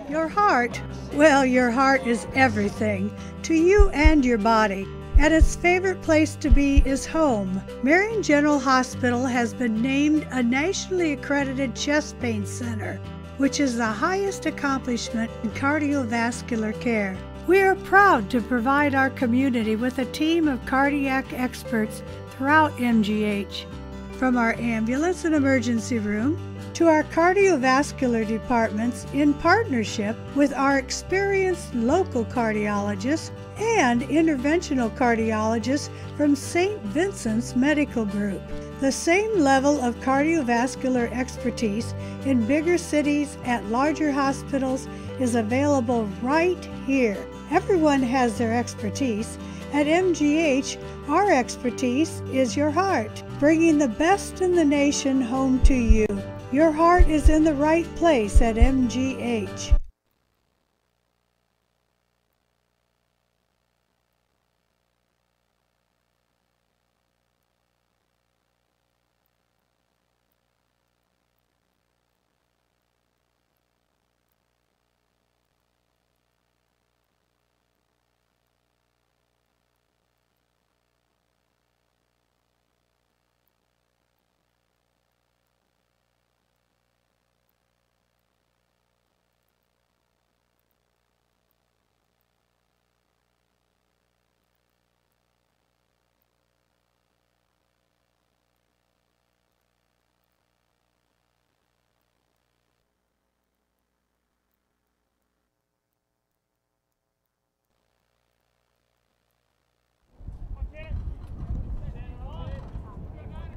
Your heart, well, your heart is everything to you and your body. And its favorite place to be is home. Marion General Hospital has been named a nationally accredited chest pain center, which is the highest accomplishment in cardiovascular care. We are proud to provide our community with a team of cardiac experts throughout MGH. From our ambulance and emergency room to our cardiovascular departments in partnership with our experienced local cardiologists and interventional cardiologists from St. Vincent's Medical Group. The same level of cardiovascular expertise in bigger cities at larger hospitals is available right here. Everyone has their expertise. At MGH, our expertise is your heart, bringing the best in the nation home to you. Your heart is in the right place at MGH.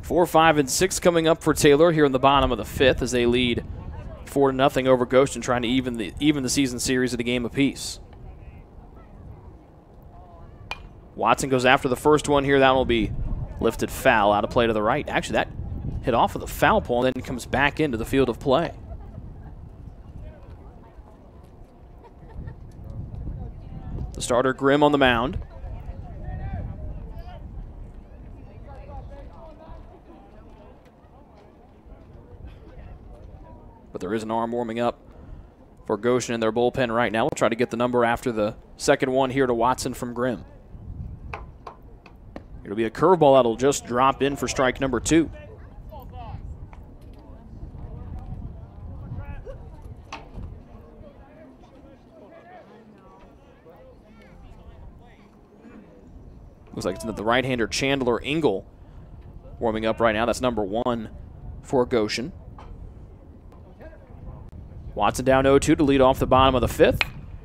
Four, 5, and 6 coming up for Taylor here in the bottom of the fifth as they lead 4-0 over Goshen, trying to even the season series at a game apiece. Watson goes after the first one here. That will be lifted foul out of play to the right. Actually, that hit off of the foul pole and then comes back into the field of play. The starter, Grimm, on the mound. But there is an arm warming up for Goshen in their bullpen right now. We'll try to get the number after the second one here to Watson from Grimm. It'll be a curveball that'll just drop in for strike number 2. Looks like it's the right-hander Chandler Engel warming up right now. That's number 1 for Goshen. Watson down 0-2 to lead off the bottom of the fifth.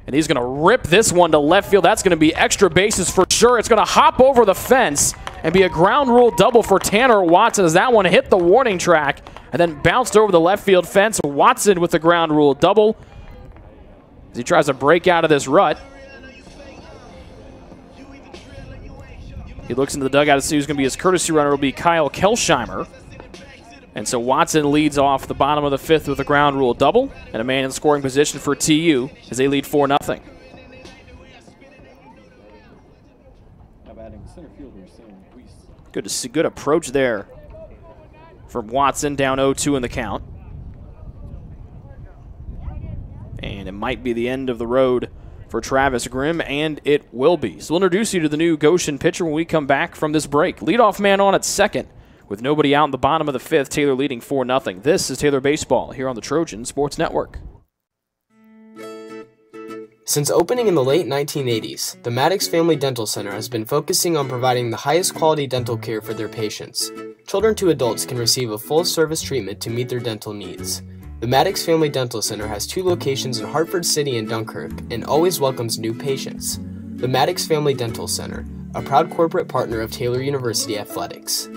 And he's going to rip this one to left field. That's going to be extra bases for sure. It's going to hop over the fence and be a ground rule double for Tanner Watson as that one hit the warning track and then bounced over the left field fence. Watson with the ground rule double as he tries to break out of this rut. He looks into the dugout to see who's going to be his courtesy runner. It'll be Kyle Kelsheimer. And so Watson leads off the bottom of the fifth with a ground rule double and a man in scoring position for TU as they lead 4-0. Good to see, good approach there from Watson, down 0-2 in the count. And it might be the end of the road for Travis Grimm, and it will be. So we'll introduce you to the new Goshen pitcher when we come back from this break. Leadoff man on at second. With nobody out in the bottom of the fifth, Taylor leading 4-0. This is Taylor Baseball here on the Trojan Sports Network. Since opening in the late 1980s, the Maddox Family Dental Center has been focusing on providing the highest quality dental care for their patients. Children to adults can receive a full-service treatment to meet their dental needs. The Maddox Family Dental Center has 2 locations in Hartford City and Dunkirk and always welcomes new patients. The Maddox Family Dental Center, a proud corporate partner of Taylor University Athletics.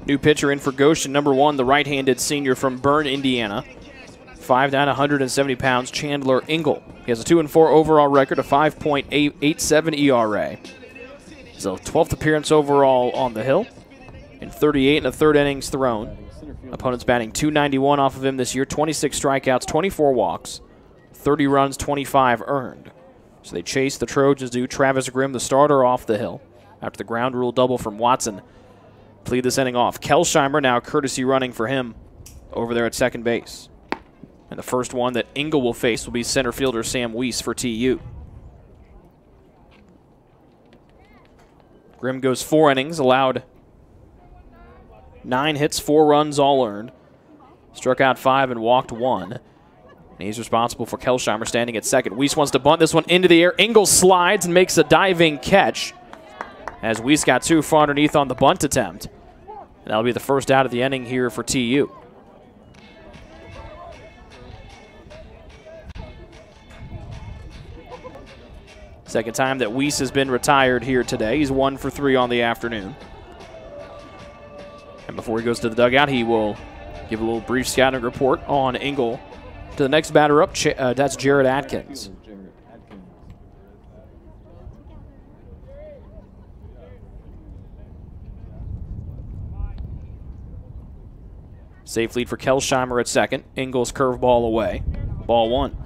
New pitcher in for Goshen, number 1, the right-handed senior from Bern, Indiana. 5'9", 170 pounds, Chandler Engel. He has a 2-4 overall record, a 5.87 ERA. So 12th appearance overall on the hill, in 38 1/3 innings thrown. Opponents batting .291 off of him this year, 26 strikeouts, 24 walks, 30 runs, 25 earned. So they chase the Trojans do. Travis Grimm, the starter, off the hill after the ground rule double from Watson. Lead this inning off. Kelsheimer now courtesy running for him over there at second base. And the first one that Engel will face will be center fielder Sam Weiss for TU. Grimm goes 4 innings, allowed 9 hits, 4 runs, all earned. Struck out 5 and walked 1. And he's responsible for Kelsheimer standing at second. Weiss wants to bunt this one into the air. Engel slides and makes a diving catch as Weiss got too far underneath on the bunt attempt. And that'll be the first out of the inning here for TU. Second time that Weiss has been retired here today. He's 1 for 3 on the afternoon. And before he goes to the dugout, he will give a little brief scouting report on Engel. To the next batter up, that's Jared Atkins. Safe lead for Kelsheimer at second. Engel's curveball away. Ball 1.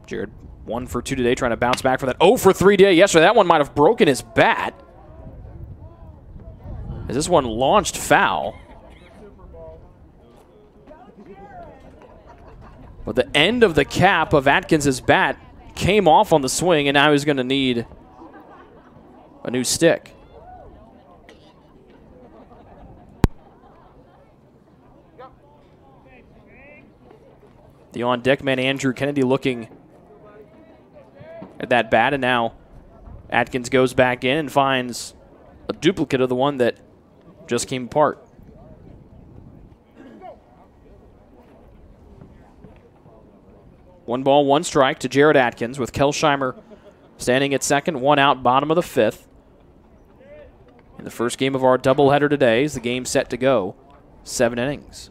Jared 1 for 2 today, trying to bounce back from that 0 for 3 day yesterday. That one might have broken his bat, as this one launched foul. But the end of the cap of Atkins' bat came off on the swing, and now he's going to need a new stick. The on-deck man, Andrew Kennedy, looking at that bat, and now Atkins goes back in and finds a duplicate of the one that just came apart. One ball, one strike to Jared Atkins, with Kelsheimer standing at second, 1 out, bottom of the 5th. In the first game of our doubleheader today is the game set to go 7 innings.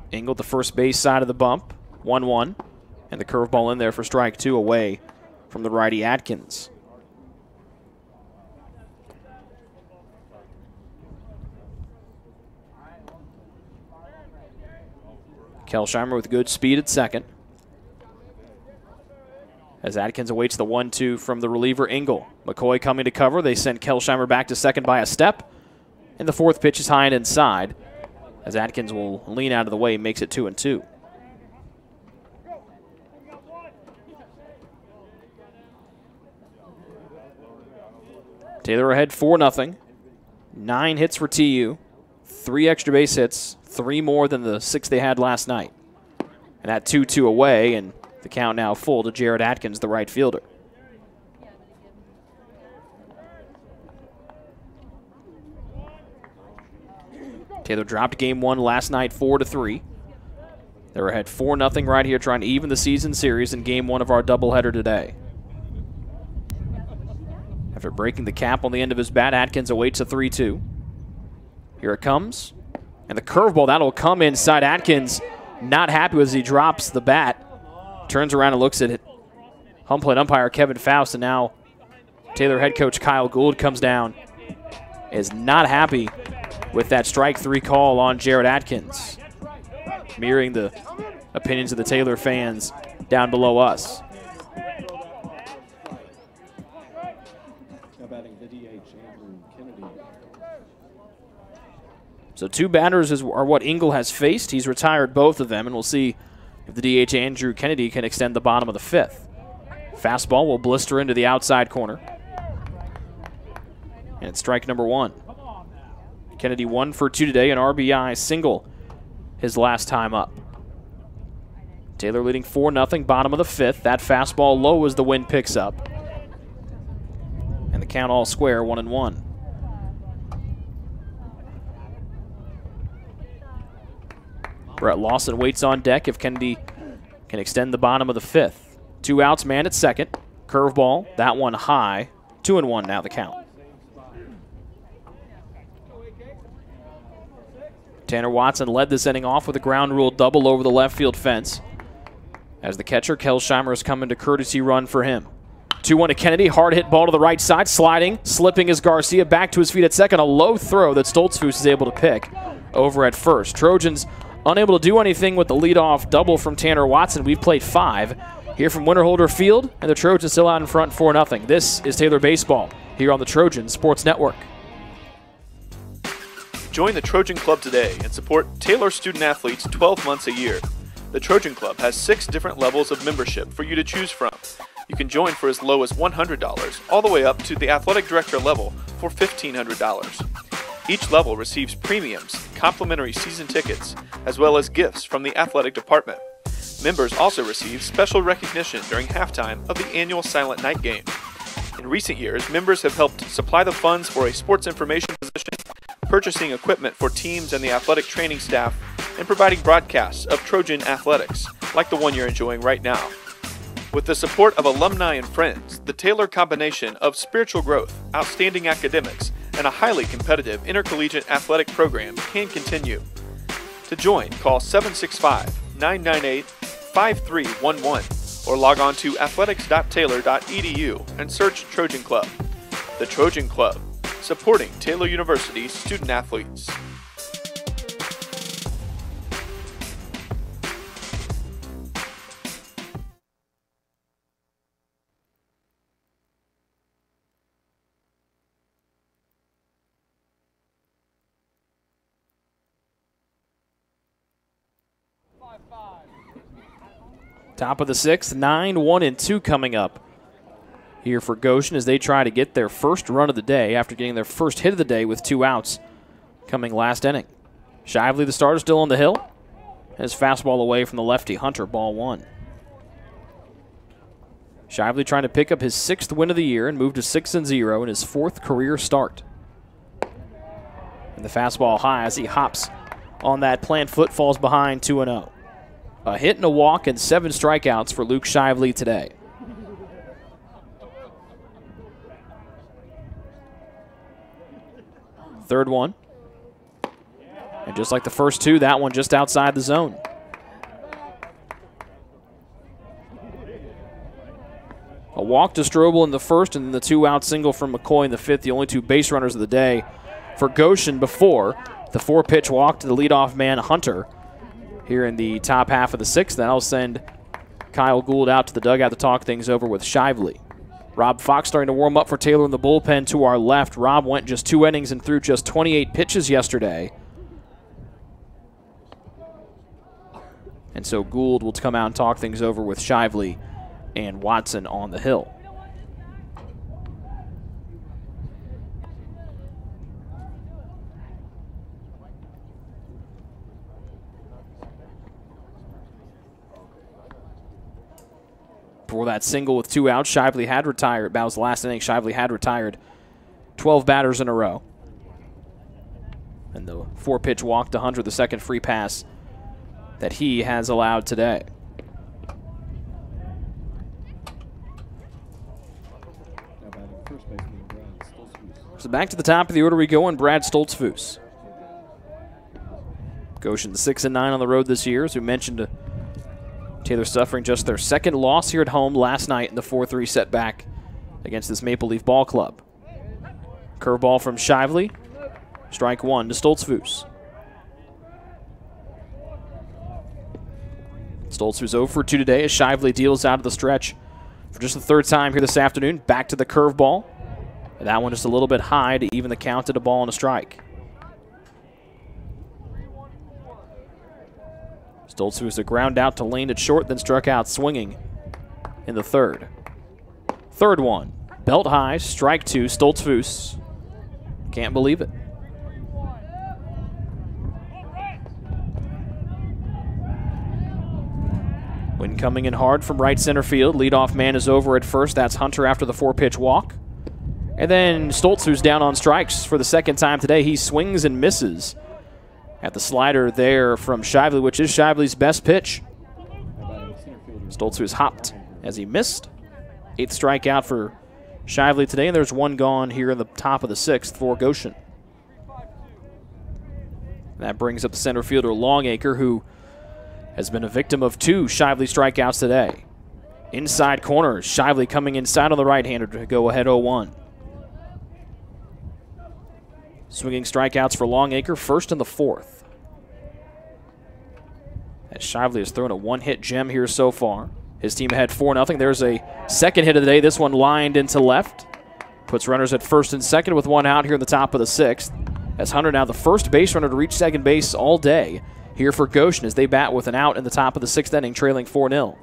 Engel, the first base side of the bump, 1-1, and the curveball in there for strike 2 away from the righty Atkins. Kelsheimer with good speed at second, as Atkins awaits the 1-2 from the reliever Engel. McCoy coming to cover. They send Kelsheimer back to second by a step, and the 4th pitch is high and inside, as Atkins will lean out of the way, makes it 2-2. Taylor ahead 4-0. 9 hits for TU, 3 extra base hits, 3 more than the 6 they had last night. And that 2-2 away, and the count now full to Jared Atkins, the right fielder. Taylor dropped game 1 last night 4-3. They were ahead 4-0 right here, trying to even the season series in game 1 of our doubleheader today. After breaking the cap on the end of his bat, Atkins awaits a 3-2. Here it comes. And the curveball, that'll come inside. Atkins not happy as he drops the bat. Turns around and looks at it. Home plate umpire Kevin Faust, and now Taylor head coach Kyle Gould comes down. Is not happy with that strike 3 call on Jared Atkins, mirroring the opinions of the Taylor fans down below us. Now batting the DH, Andrew Kennedy. So 2 batters are what Engel has faced. He's retired both of them, and we'll see if the DH Andrew Kennedy can extend the bottom of the 5th. Fastball will blister into the outside corner. And it's strike number 1. Kennedy 1 for 2 today, an RBI single his last time up. Taylor leading 4-0, bottom of the 5th. That fastball low as the wind picks up. And the count all square, 1-1. Brett Lawson waits on deck if Kennedy can extend the bottom of the 5th. 2 outs, man at second. Curveball, that one high, 2-1 now the count. Tanner Watson led this inning off with a ground rule double over the left field fence. As the catcher, Kelsheimer, is coming to courtesy run for him. 2-1 to Kennedy. Hard hit ball to the right side. Sliding, slipping is Garcia. Back to his feet at second. A low throw that Stoltzfus is able to pick over at first. Trojans unable to do anything with the leadoff double from Tanner Watson. We've played 5 here from Winterholder Field, and the Trojans still out in front 4-0. This is Taylor Baseball here on the Trojan Sports Network. Join the Trojan Club today and support Taylor student athletes 12 months a year. The Trojan Club has 6 different levels of membership for you to choose from. You can join for as low as $100, all the way up to the athletic director level for $1,500. Each level receives premiums, complimentary season tickets, as well as gifts from the athletic department. Members also receive special recognition during halftime of the annual Silent Night game. In recent years, members have helped supply the funds for a sports information position, purchasing equipment for teams and the athletic training staff, and providing broadcasts of Trojan athletics, like the one you're enjoying right now. With the support of alumni and friends, the Taylor combination of spiritual growth, outstanding academics, and a highly competitive intercollegiate athletic program can continue. To join, call 765-998-5311 or log on to athletics.taylor.edu and search Trojan Club. The Trojan Club, supporting Taylor University student athletes. Top of the 6th, 9-1-2 coming up here for Goshen as they try to get their first run of the day after getting their first hit of the day with 2 outs coming last inning. Shively, the starter, still on the hill. His fastball away from the lefty, Hunter, ball 1. Shively trying to pick up his 6th win of the year and move to 6-0 in his 4th career start. And the fastball high as he hops on that plant foot, falls behind 2-0. A hit and a walk and 7 strikeouts for Luke Shively today. Third one. And just like the first 2, that one just outside the zone. A walk to Strobel in the first, and then the 2-out single from McCoy in the 5th, the only 2 base runners of the day for Goshen before the 4-pitch walk to the leadoff man, Hunter, here in the top half of the 6th. That'll send Kyle Gould out to the dugout to talk things over with Shively. Rob Fox starting to warm up for Taylor in the bullpen to our left. Rob went just 2 innings and threw just 28 pitches yesterday. And so Gould will come out and talk things over with Shively and Watson on the hill. For that single with 2 outs, Shively had retired. That was the last inning. Shively had retired 12 batters in a row. And the 4-pitch walk to Hunter, the second free pass that he has allowed today. So back to the top of the order we go, and Brad Stoltzfus. Goshen 6-9 on the road this year, as we mentioned. Taylor suffering just their 2nd loss here at home last night in the 4-3 setback against this Maple Leaf Ball Club. Curveball from Shively. Strike 1 to Stoltzfus. Stoltzfus 0 for 2 today as Shively deals out of the stretch for just the 3rd time here this afternoon. Back to the curveball. And that one just a little bit high to even the count at a ball and a strike. Stoltzfus a ground out to lane at short, then struck out swinging in the 3rd. 3rd one, belt high, strike 2, Stoltzfus. Can't believe it. Wind coming in hard from right center field. Leadoff man is over at first. That's Hunter after the 4-pitch walk. And then Stoltzfus down on strikes for the 2nd time today. He swings and misses at the slider there from Shively, which is Shively's best pitch. Stoltzfus hopped as he missed. 8th strikeout for Shively today, and there's one gone here in the top of the 6th for Goshen. That brings up the center fielder Longacre, who has been a victim of 2 Shively strikeouts today. Inside corner, Shively coming inside on the right-hander to go ahead 0-1. Swinging strikeouts for Longacre, first in the 4th. As Shively has thrown a 1-hit gem here so far. His team ahead 4-0. There's a second hit of the day. This one lined into left. Puts runners at first and second with 1 out here in the top of the 6th. As Hunter now the first base runner to reach second base all day here for Goshen as they bat with an out in the top of the 6th inning, trailing 4-0.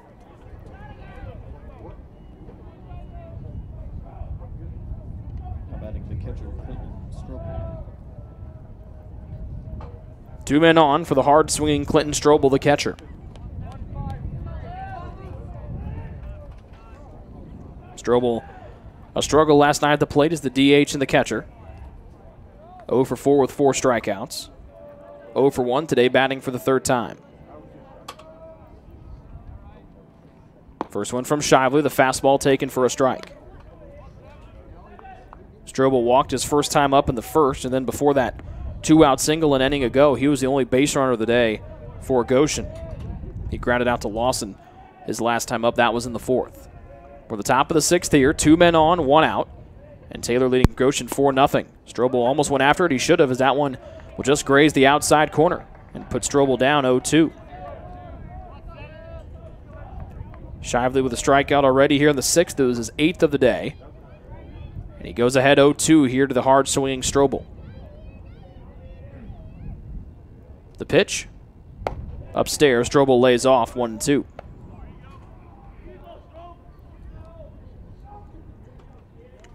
Batting the catcher, Clinton Strobel. 2 men on for the hard-swinging Clinton Strobel, the catcher. Strobel, a struggle last night at the plate as the DH and the catcher. 0 for 4 with 4 strikeouts. 0 for 1 today, batting for the 3rd time. First one from Shively, the fastball taken for a strike. Strobel walked his first time up in the 1st, and then before that 2-out single an inning ago, he was the only base runner of the day for Goshen. He grounded out to Lawson his last time up. That was in the 4th. For the top of the 6th here, 2 men on, 1 out. And Taylor leading Goshen 4-0. Strobel almost went after it. He should have, as that one will just graze the outside corner and put Strobel down 0-2. Shively with a strikeout already here in the 6th. It was his 8th of the day. And he goes ahead 0-2 here to the hard-swinging Strobel. The pitch. Upstairs, Strobel lays off 1-2.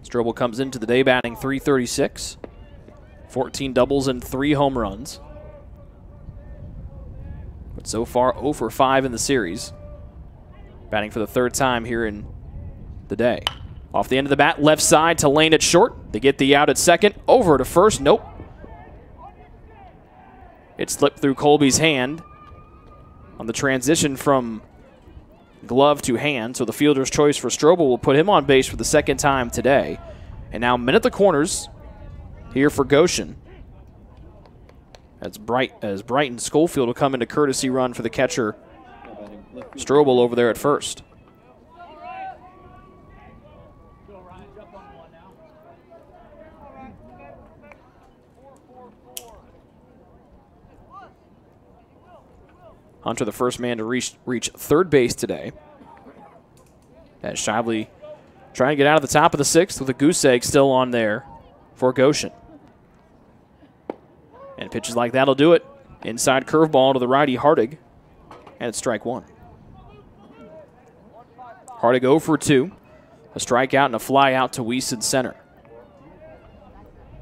Strobel comes into the day batting .336, 14 doubles and 3 home runs. But so far 0 for 5 in the series. Batting for the 3rd time here in the day. Off the end of the bat, left side to Lane at short. They get the out at second. Over to first. Nope. It slipped through Colby's hand on the transition from glove to hand, so the fielder's choice for Strobel will put him on base for the 2nd time today. And now men at the corners here for Goshen. As Brighton Schofield will come into courtesy run for the catcher Strobel over there at first. Hunter the first man to reach 3rd base today. As Shively trying to get out of the top of the 6th with a goose egg still on there for Goshen. And pitches like that'll do it. Inside curveball to the righty Hardig. And it's strike 1. Hardig 0 for 2. A strikeout and a fly out to Weiss in center.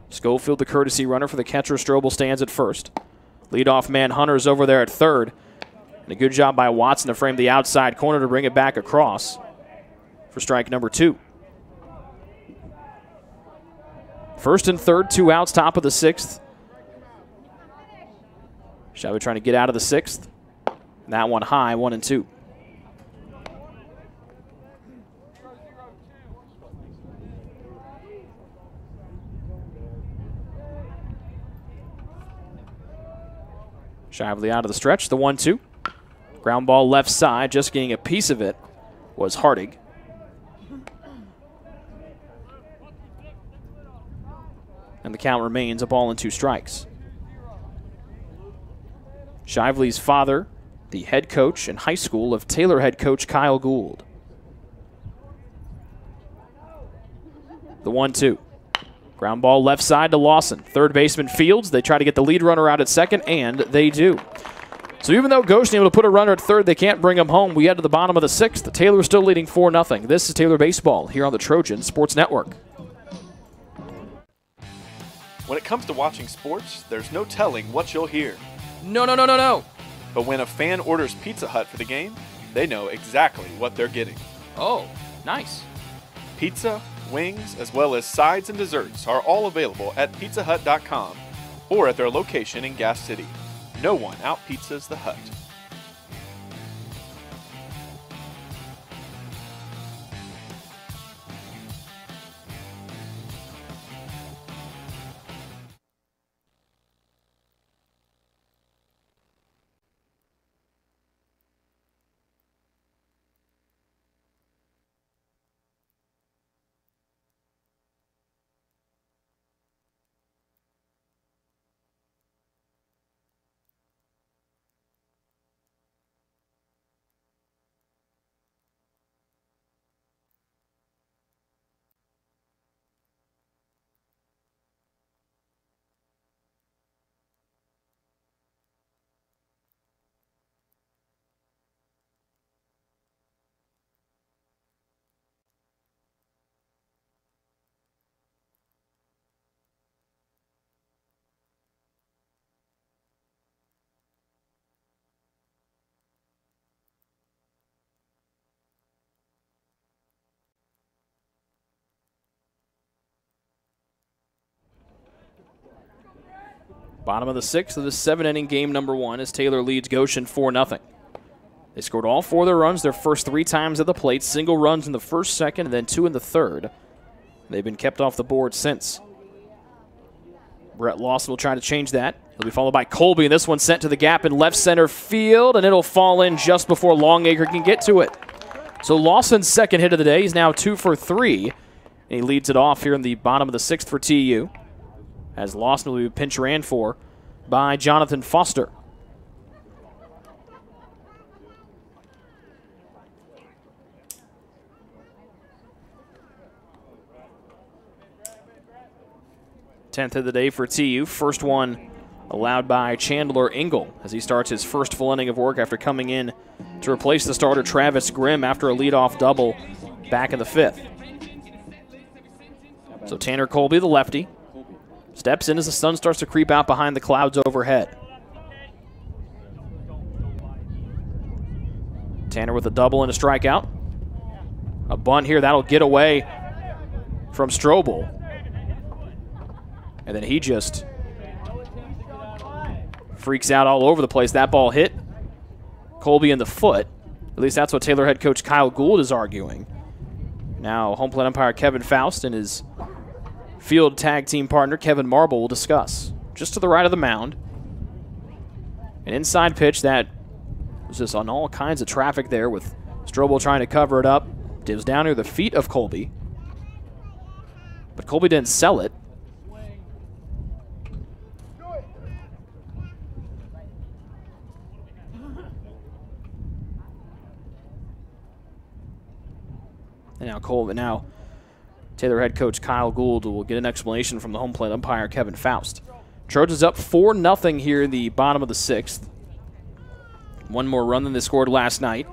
Schofield, the courtesy runner for the catcher. Strobel stands at first. Leadoff man Hunter's over there at 3rd. And a good job by Watson to frame the outside corner to bring it back across for strike number 2. 1st and 3rd, 2 outs, top of the 6th. Shively trying to get out of the 6th. And that one high, 1-2. Shively out of the stretch, the 1-2. Ground ball left side, just getting a piece of it was Hardig. And the count remains a ball and 2 strikes. Shively's father, the head coach in high school of Taylor head coach Kyle Gould. The 1-2. Ground ball left side to Lawson. 3rd baseman Fields. They try to get the lead runner out at 2nd, and they do. So even though Goshen able to put a runner at 3rd, they can't bring him home. We head to the bottom of the 6th. Taylor still leading 4-0. This is Taylor Baseball here on the Trojan Sports Network. When it comes to watching sports, there's no telling what you'll hear. No. But when a fan orders Pizza Hut for the game, they know exactly what they're getting. Oh, nice. Pizza, wings, as well as sides and desserts are all available at pizzahut.com or at their location in Gas City. No one out-pizzas the Hut. Bottom of the 6th of the 7-inning game number 1 as Taylor leads Goshen 4-0. They scored all 4 of their runs their first 3 times at the plate. Single runs in the first, second, and then 2 in the third. They've been kept off the board since. Brett Lawson will try to change that. He'll be followed by Colby, and this one sent to the gap in left center field, and it'll fall in just before Longacre can get to it. So Lawson's second hit of the day. He's now 2 for 3, and he leads it off here in the bottom of the 6th for TU, as Lawson will be pinch ran for by Jonathan Foster. Tenth of the day for TU. First one allowed by Chandler Engel as he starts his first full inning of work after coming in to replace the starter Travis Grimm after a leadoff double back in the 5th. So Tanner Colby, the lefty, steps in as the sun starts to creep out behind the clouds overhead. Tanner with a double and a strikeout. A bunt here, that'll get away from Strobel. And then he just freaks out all over the place. That ball hit Colby in the foot. At least that's what Taylor head coach Kyle Gould is arguing. Now home plate umpire Kevin Faust and his field tag team partner Kevin Marble will discuss. Just to the right of the mound. An inside pitch that was just on all kinds of traffic there with Strobel trying to cover it up. It was down near the feet of Colby. But Colby didn't sell it. And now Taylor head coach Kyle Gould will get an explanation from the home plate umpire Kevin Faust. Trojans up 4-0 here in the bottom of the 6th. One more run than they scored last night.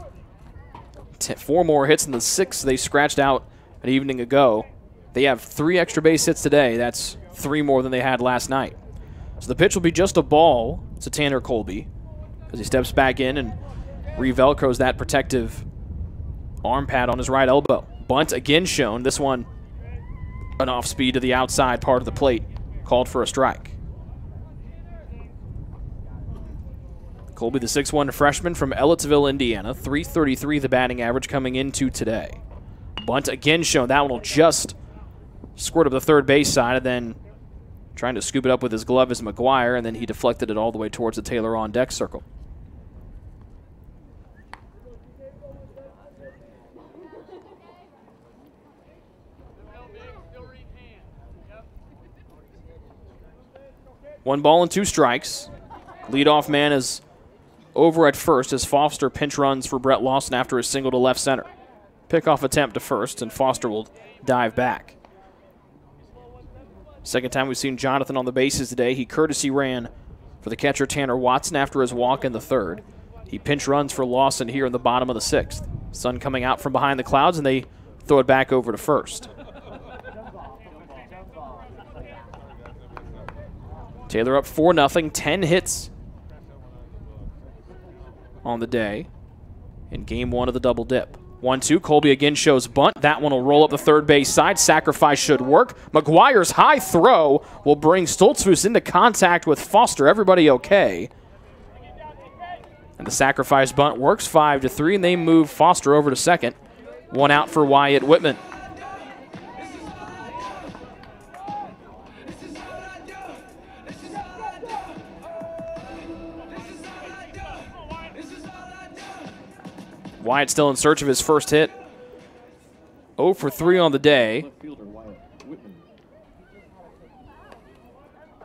4 more hits in the 6th they scratched out an evening ago. They have 3 extra base hits today. That's 3 more than they had last night. So the pitch will be just a ball to Tanner Colby as he steps back in and re-velcros that protective arm pad on his right elbow. Bunt again shown. This one an off speed to the outside part of the plate. Called for a strike. Colby, the 6'1 freshman from Ellettsville, Indiana. .333 the batting average coming into today. Bunt again shown. That one will just squirt up the third base side, and then trying to scoop it up with his glove is McGuire, and then he deflected it all the way towards the Taylor on deck circle. One ball and 2 strikes. Leadoff man is over at first as Foster pinch runs for Brett Lawson after his single to left center. Pickoff attempt to first, and Foster will dive back. Second time we've seen Jonathan on the bases today. He courtesy ran for the catcher Tanner Watson after his walk in the 3rd. He pinch runs for Lawson here in the bottom of the 6th. Sun coming out from behind the clouds, and they throw it back over to first. Taylor up 4-0, 10 hits on the day in game 1 of the double dip. 1-2, Colby again shows bunt. That one will roll up the third base side. Sacrifice should work. McGuire's high throw will bring Stoltzfus into contact with Foster. Everybody okay. And the sacrifice bunt works 5-3, and they move Foster over to second. 1 out for Wyatt Whitman. Wyatt still in search of his first hit. 0 for 3 on the day.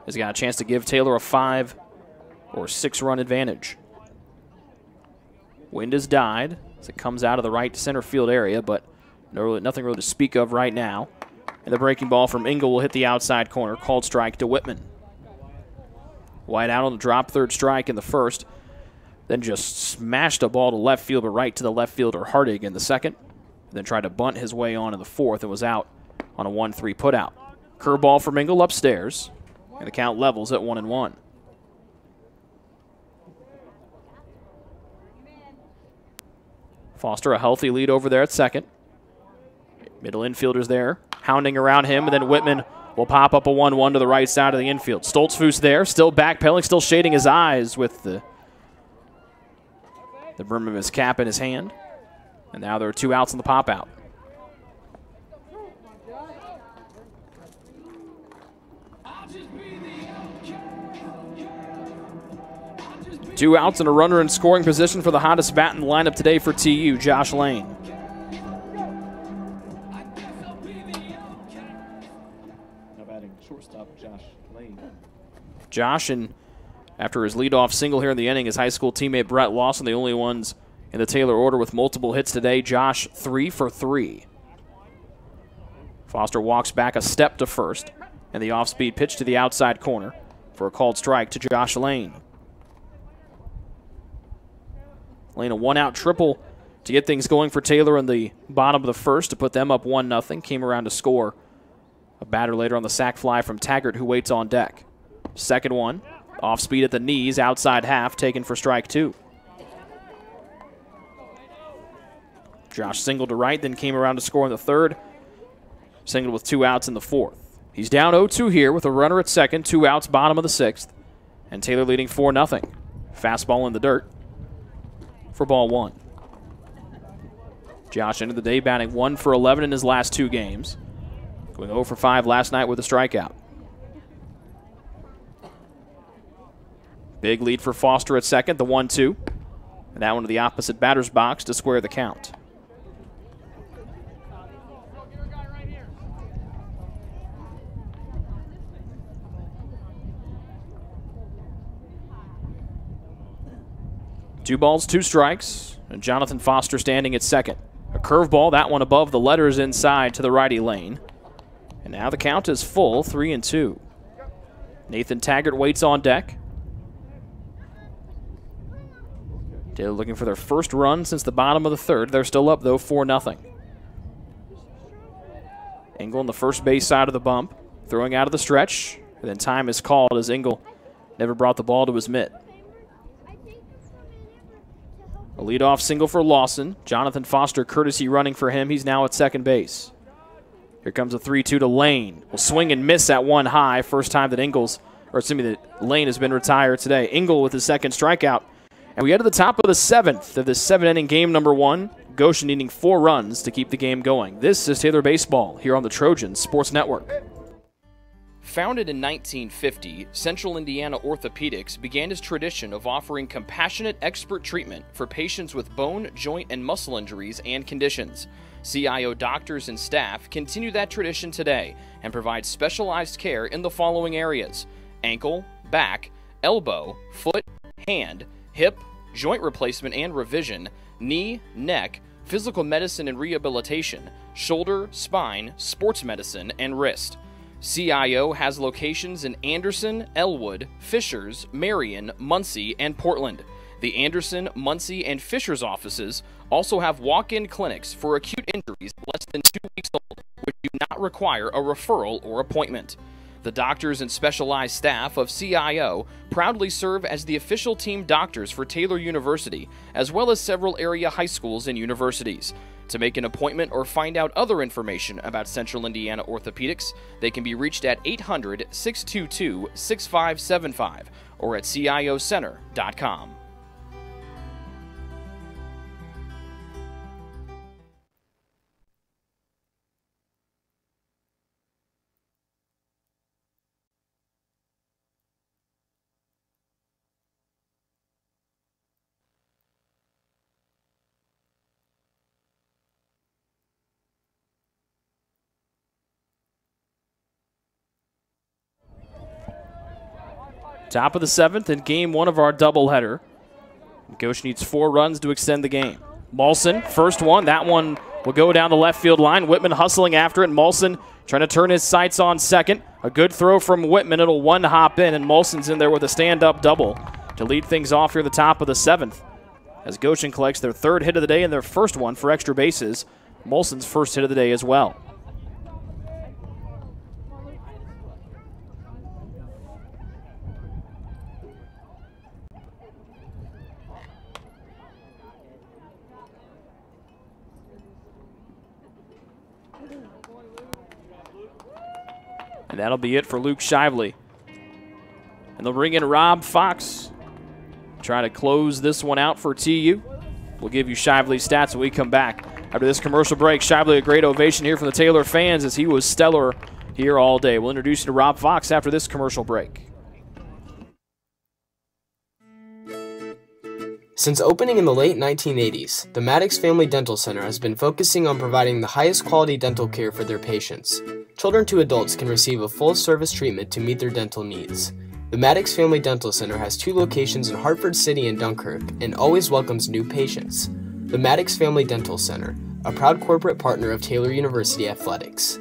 He's got a chance to give Taylor a 5 or 6 run advantage. Wind has died as it comes out of the right center field area, but nothing really to speak of right now. And the breaking ball from Engel will hit the outside corner. Called strike to Whitman. Wyatt out on the drop, 3rd strike in the 1st. Then just smashed a ball to left field, but right to the left fielder Hardig in the 2nd. Then tried to bunt his way on in the 4th and was out on a 1-3 putout. Curveball from Engel upstairs, and the count levels at 1-1. Foster a healthy lead over there at second. Middle infielders there, hounding around him, and then Whitman will pop up a 1-1 to the right side of the infield. Stoltzfus there, still backpedaling, still shading his eyes with the brim of his cap in his hand. And now there are 2 outs on the pop-out. Two outs and a runner in scoring position for the hottest bat in the lineup today for TU, Josh Lane. Now batting shortstop Josh Lane. Josh, and after his leadoff single here in the inning, his high school teammate Brett Lawson, the only ones in the Taylor order with multiple hits today. Josh 3 for 3. Foster walks back a step to first, and the off-speed pitch to the outside corner for a called strike to Josh Lane. Lane a 1-out triple to get things going for Taylor in the bottom of the first to put them up 1-0. Came around to score a batter later on the sac fly from Taggart, who waits on deck. Second one, off speed at the knees, outside half, taken for strike 2. Josh singled to right, then came around to score in the third. Singled with 2 outs in the fourth. He's down 0-2 here with a runner at second, 2 outs, bottom of the sixth. And Taylor leading 4-0. Fastball in the dirt for ball 1. Josh ended the day batting 1 for 11 in his last 2 games. Going 0 for 5 last night with a strikeout. Big lead for Foster at second, the 1-2. And that one to the opposite batter's box to square the count. Two balls, 2 strikes, and Jonathan Foster standing at second. A curveball, that one above the letters inside to the righty lane. And now the count is full, 3-2. Nathan Taggart waits on deck. Taylor looking for their first run since the bottom of the third. They're still up, though, 4-0. Engel on the first base side of the bump, throwing out of the stretch. And then time is called as Engel never brought the ball to his mitt. A leadoff single for Lawson. Jonathan Foster courtesy running for him. He's now at second base. Here comes a 3-2 to Lane. Will swing and miss at 1 high. First time that Lane has been retired today. Engel with his second strikeout. And we get to the top of the 7th of this 7-inning game number 1. Goshen needing 4 runs to keep the game going. This is Taylor Baseball here on the Trojan Sports Network. Founded in 1950, Central Indiana Orthopedics began its tradition of offering compassionate expert treatment for patients with bone, joint, and muscle injuries and conditions. CIO doctors and staff continue that tradition today and provide specialized care in the following areas: ankle, back, elbow, foot, hand, hip, joint replacement and revision, knee, neck, physical medicine and rehabilitation, shoulder, spine, sports medicine, and wrist. CIO has locations in Anderson, Elwood, Fishers, Marion, Muncie, and Portland. The Anderson, Muncie, and Fishers offices also have walk-in clinics for acute injuries less than 2 weeks old, which do not require a referral or appointment. The doctors and specialized staff of CIO proudly serve as the official team doctors for Taylor University, as well as several area high schools and universities. To make an appointment or find out other information about Central Indiana Orthopedics, they can be reached at 800-622-6575 or at ciocenter.com. Top of the 7th in game 1 of our doubleheader. Goshen needs 4 runs to extend the game. Molson, first one. That one will go down the left field line. Whitman hustling after it. Molson trying to turn his sights on second. A good throw from Whitman. It'll one hop in, and Molson's in there with a stand-up double to lead things off here at the top of the 7th. As Goshen collects their 3rd hit of the day and their first one for extra bases. Molson's first hit of the day as well. And that'll be it for Luke Shively. And they'll bring in Rob Fox. Try to close this one out for TU. We'll give you Shively's stats when we come back. After this commercial break, Shively, a great ovation here from the Taylor fans as he was stellar here all day. We'll introduce you to Rob Fox after this commercial break. Since opening in the late 1980s, the Maddox Family Dental Center has been focusing on providing the highest quality dental care for their patients. Children to adults can receive a full-service treatment to meet their dental needs. The Maddox Family Dental Center has 2 locations in Hartford City and Dunkirk and always welcomes new patients. The Maddox Family Dental Center, a proud corporate partner of Taylor University Athletics.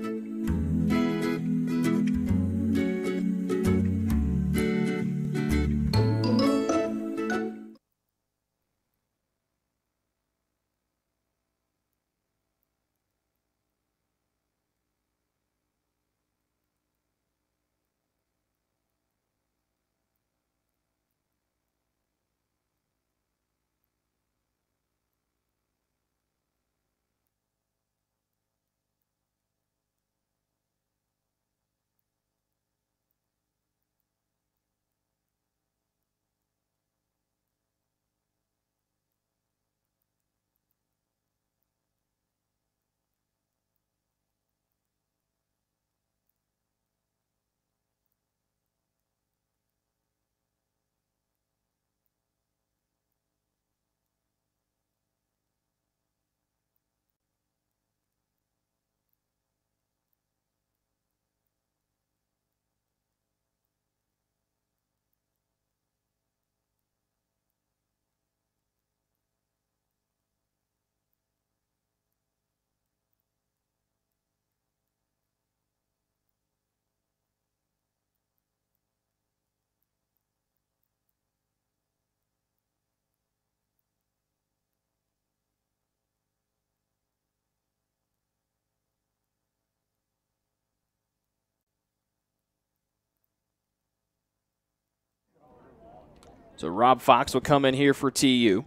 So Rob Fox will come in here for TU,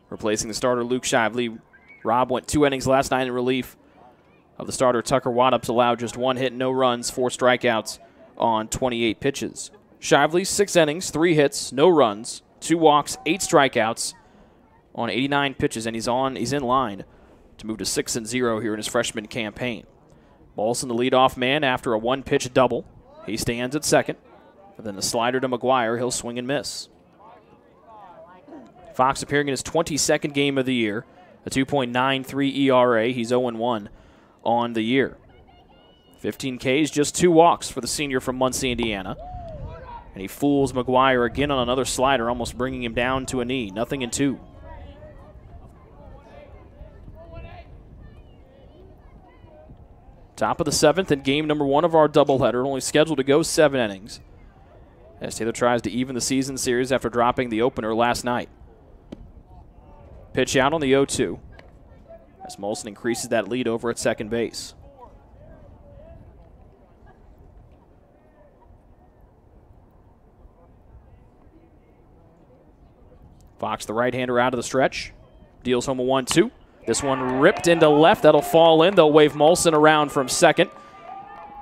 replacing the starter Luke Shively. Rob went 2 innings last night in relief of the starter Tucker Waddups, allowed just 1 hit, no runs, 4 strikeouts on 28 pitches. Shively, 6 innings, 3 hits, no runs, 2 walks, 8 strikeouts on 89 pitches, and he's in line to move to 6-0 here in his freshman campaign. Molson, the leadoff man, after a 1-pitch double. He stands at second. And then the slider to McGuire, he'll swing and miss. Fox appearing in his 22nd game of the year, a 2.93 ERA. He's 0-1 on the year. 15 Ks, just 2 walks for the senior from Muncie, Indiana. And he fools McGuire again on another slider, almost bringing him down to a knee. 0-2. Top of the 7th and game number 1 of our doubleheader, only scheduled to go 7 innings. As Taylor tries to even the season series after dropping the opener last night. Pitch out on the 0-2 as Molson increases that lead over at second base. Fox, the right-hander, out of the stretch. Deals home a 1-2. This one ripped into left. That'll fall in. They'll wave Molson around from second.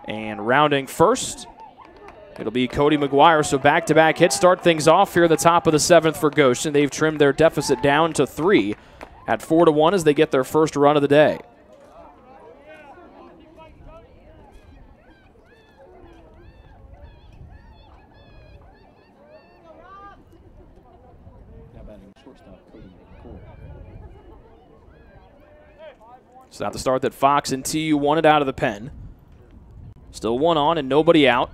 And rounding first, it'll be Cody McGuire. So back-to-back hits start things off here at the top of the 7th for Goshen. They've trimmed their deficit down to 3 at 4-1 as they get their first run of the day. It's not the start that Fox and TU wanted out of the pen. Still 1 on and nobody out.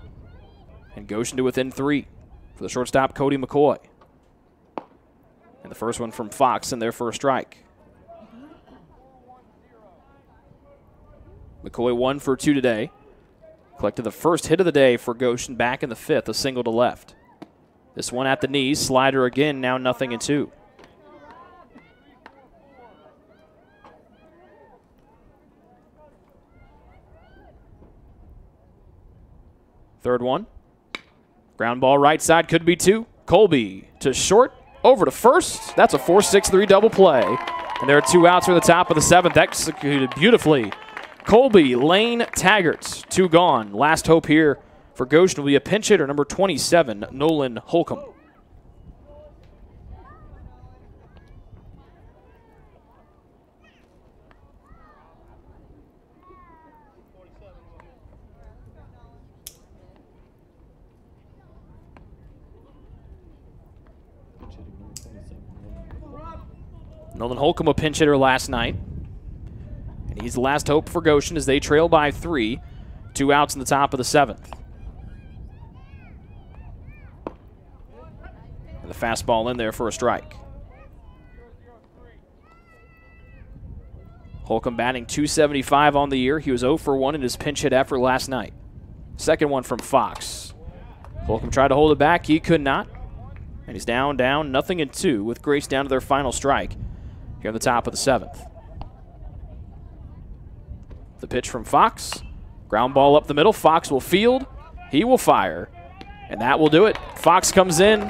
And Goshen to within 3 for the shortstop, Cody McCoy. And the first one from Fox in their first strike. McCoy 1 for 2 today. Collected the first hit of the day for Goshen back in the 5th, a single to left. This one at the knees, slider again, now 0-2. Third one. Ground ball right side, could be 2. Colby to short, over to first. That's a 4-6-3 double play. And there are 2 outs for the top of the 7th, executed beautifully. Colby, Lane, Taggart, 2 gone. Last hope here for Goshen will be a pinch hitter, number 27, Nolan Holcomb. Nolan Holcomb, a pinch hitter last night. And he's the last hope for Goshen as they trail by 3. 2 outs in the top of the 7th. And the fastball in there for a strike. Holcomb batting .275 on the year. He was 0 for 1 in his pinch hit effort last night. Second one from Fox. Holcomb tried to hold it back. He could not. And he's down, 0-2 with Grace down to their final strike here on the top of the 7th. The pitch from Fox. Ground ball up the middle. Fox will field. He will fire. And that will do it. Fox comes in.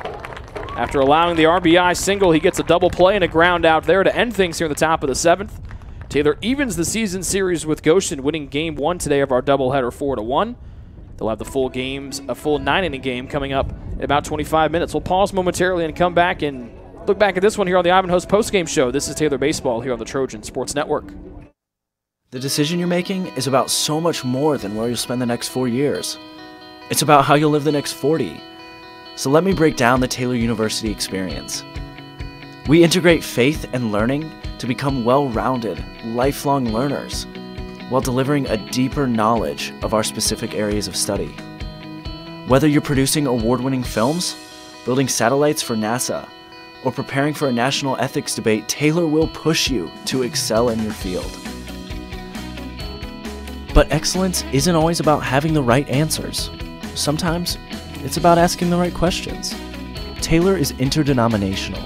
After allowing the RBI single, he gets a double play and a ground out there to end things here in the top of the 7th. Taylor evens the season series with Goshen, winning game 1 today of our doubleheader 4-1. They'll have the full games, a full 9-inning game coming up in about 25 minutes. We'll pause momentarily and come back and look back at this one here on the Ivanhoe's postgame show. This is Taylor Baseball here on the Trojan Sports Network. The decision you're making is about so much more than where you'll spend the next 4 years. It's about how you'll live the next 40. So let me break down the Taylor University experience. We integrate faith and learning to become well-rounded, lifelong learners, while delivering a deeper knowledge of our specific areas of study. Whether you're producing award-winning films, building satellites for NASA, or preparing for a national ethics debate, Taylor will push you to excel in your field. But excellence isn't always about having the right answers. Sometimes it's about asking the right questions. Taylor is interdenominational.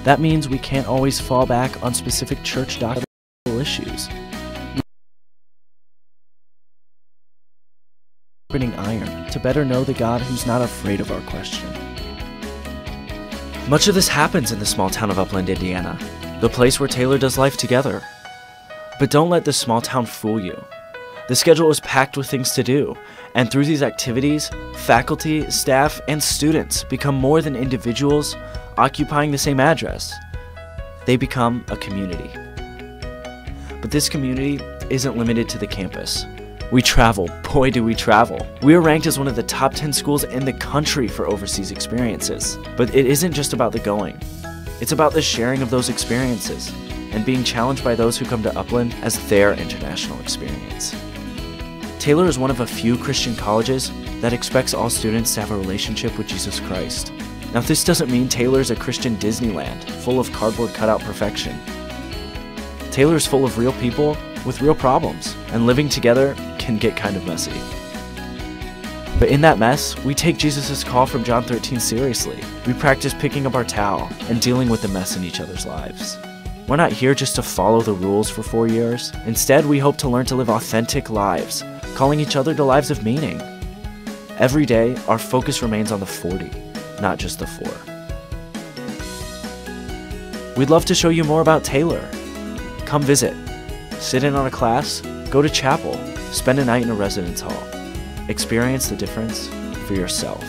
That means we can't always fall back on specific church doctrinal issues. Iron to better know the God who's not afraid of our question. Much of this happens in the small town of Upland, Indiana, the place where Taylor does life together. But don't let this small town fool you. The schedule is packed with things to do, and through these activities, faculty, staff, and students become more than individuals occupying the same address. They become a community. But this community isn't limited to the campus. We travel, boy do we travel. We are ranked as one of the top 10 schools in the country for overseas experiences. But it isn't just about the going. It's about the sharing of those experiences and being challenged by those who come to Upland as their international experience. Taylor is one of a few Christian colleges that expects all students to have a relationship with Jesus Christ. Now, this doesn't mean Taylor is a Christian Disneyland full of cardboard cutout perfection. Taylor is full of real people with real problems, and living together can get kind of messy. But in that mess, we take Jesus' call from John 13 seriously. We practice picking up our towel and dealing with the mess in each other's lives. We're not here just to follow the rules for 4 years. Instead, we hope to learn to live authentic lives, calling each other to lives of meaning. Every day, our focus remains on the 40, not just the 4. We'd love to show you more about Taylor. Come visit. Sit in on a class, go to chapel, spend a night in a residence hall. Experience the difference for yourself.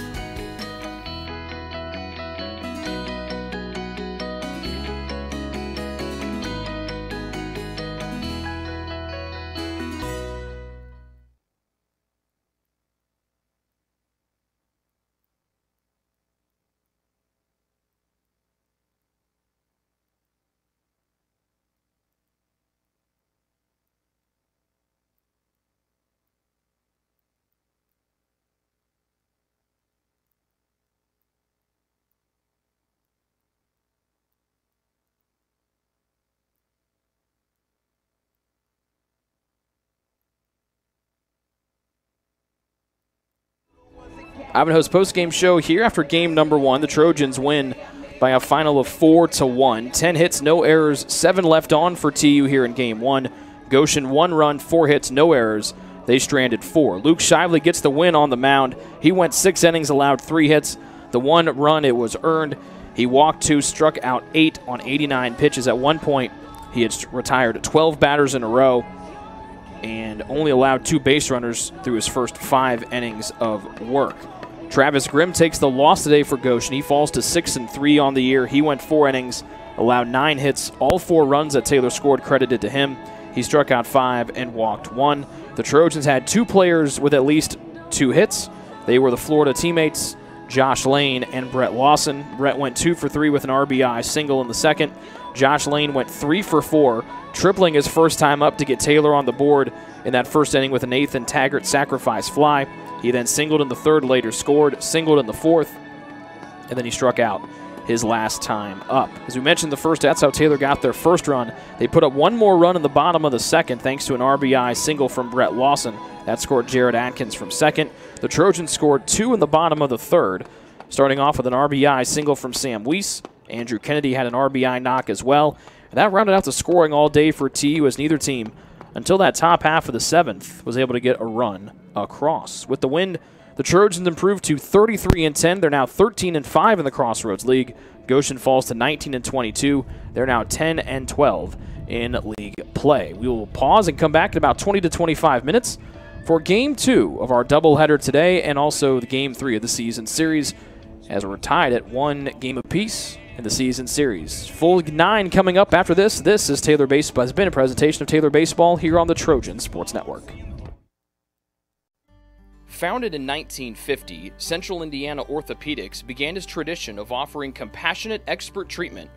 Ivanhoe's postgame show here after game number 1. The Trojans win by a final of 4-1. 10 hits, no errors, 7 left on for TU here in game 1. Goshen 1 run, 4 hits, no errors. They stranded 4. Luke Shively gets the win on the mound. He went 6 innings, allowed 3 hits. The 1 run, it was earned. He walked 2, struck out 8 on 89 pitches. At one point, he had retired 12 batters in a row. and only allowed 2 base runners through his first 5 innings of work. Travis Grimm takes the loss today for Goshen. He falls to 6-3 on the year. He went 4 innings, allowed 9 hits. All 4 runs that Taylor scored credited to him. He struck out 5 and walked 1. The Trojans had 2 players with at least 2 hits. They were the Florida teammates, Josh Lane and Brett Lawson. Brett went 2 for 3 with an RBI single in the second. Josh Lane went 3 for 4, tripling his first time up to get Taylor on the board in that first inning with an Nathan Taggart sacrifice fly. He then singled in the third, later scored, singled in the fourth, and then he struck out his last time up. As we mentioned the first, that's how Taylor got their first run. They put up 1 more run in the bottom of the second thanks to an RBI single from Brett Lawson. That scored Jared Atkins from second. The Trojans scored 2 in the bottom of the third, starting off with an RBI single from Sam Weiss. Andrew Kennedy had an RBI knock as well. And that rounded out the scoring all day for TU, as neither team, until that top half of the 7th, was able to get a run across. With the win, the Trojans improved to 33-10. They're now 13-5 in the Crossroads League. Goshen falls to 19-22. They're now 10-12 in league play. We will pause and come back in about 20 to 25 minutes for Game 2 of our doubleheader today, and also the Game 3 of the season series, as we're tied at 1 game apiece in the season series. Full 9 coming up after this. This is Taylor Baseball. Has been a presentation of Taylor Baseball here on the Trojan Sports Network. Founded in 1950, Central Indiana Orthopedics began its tradition of offering compassionate expert treatment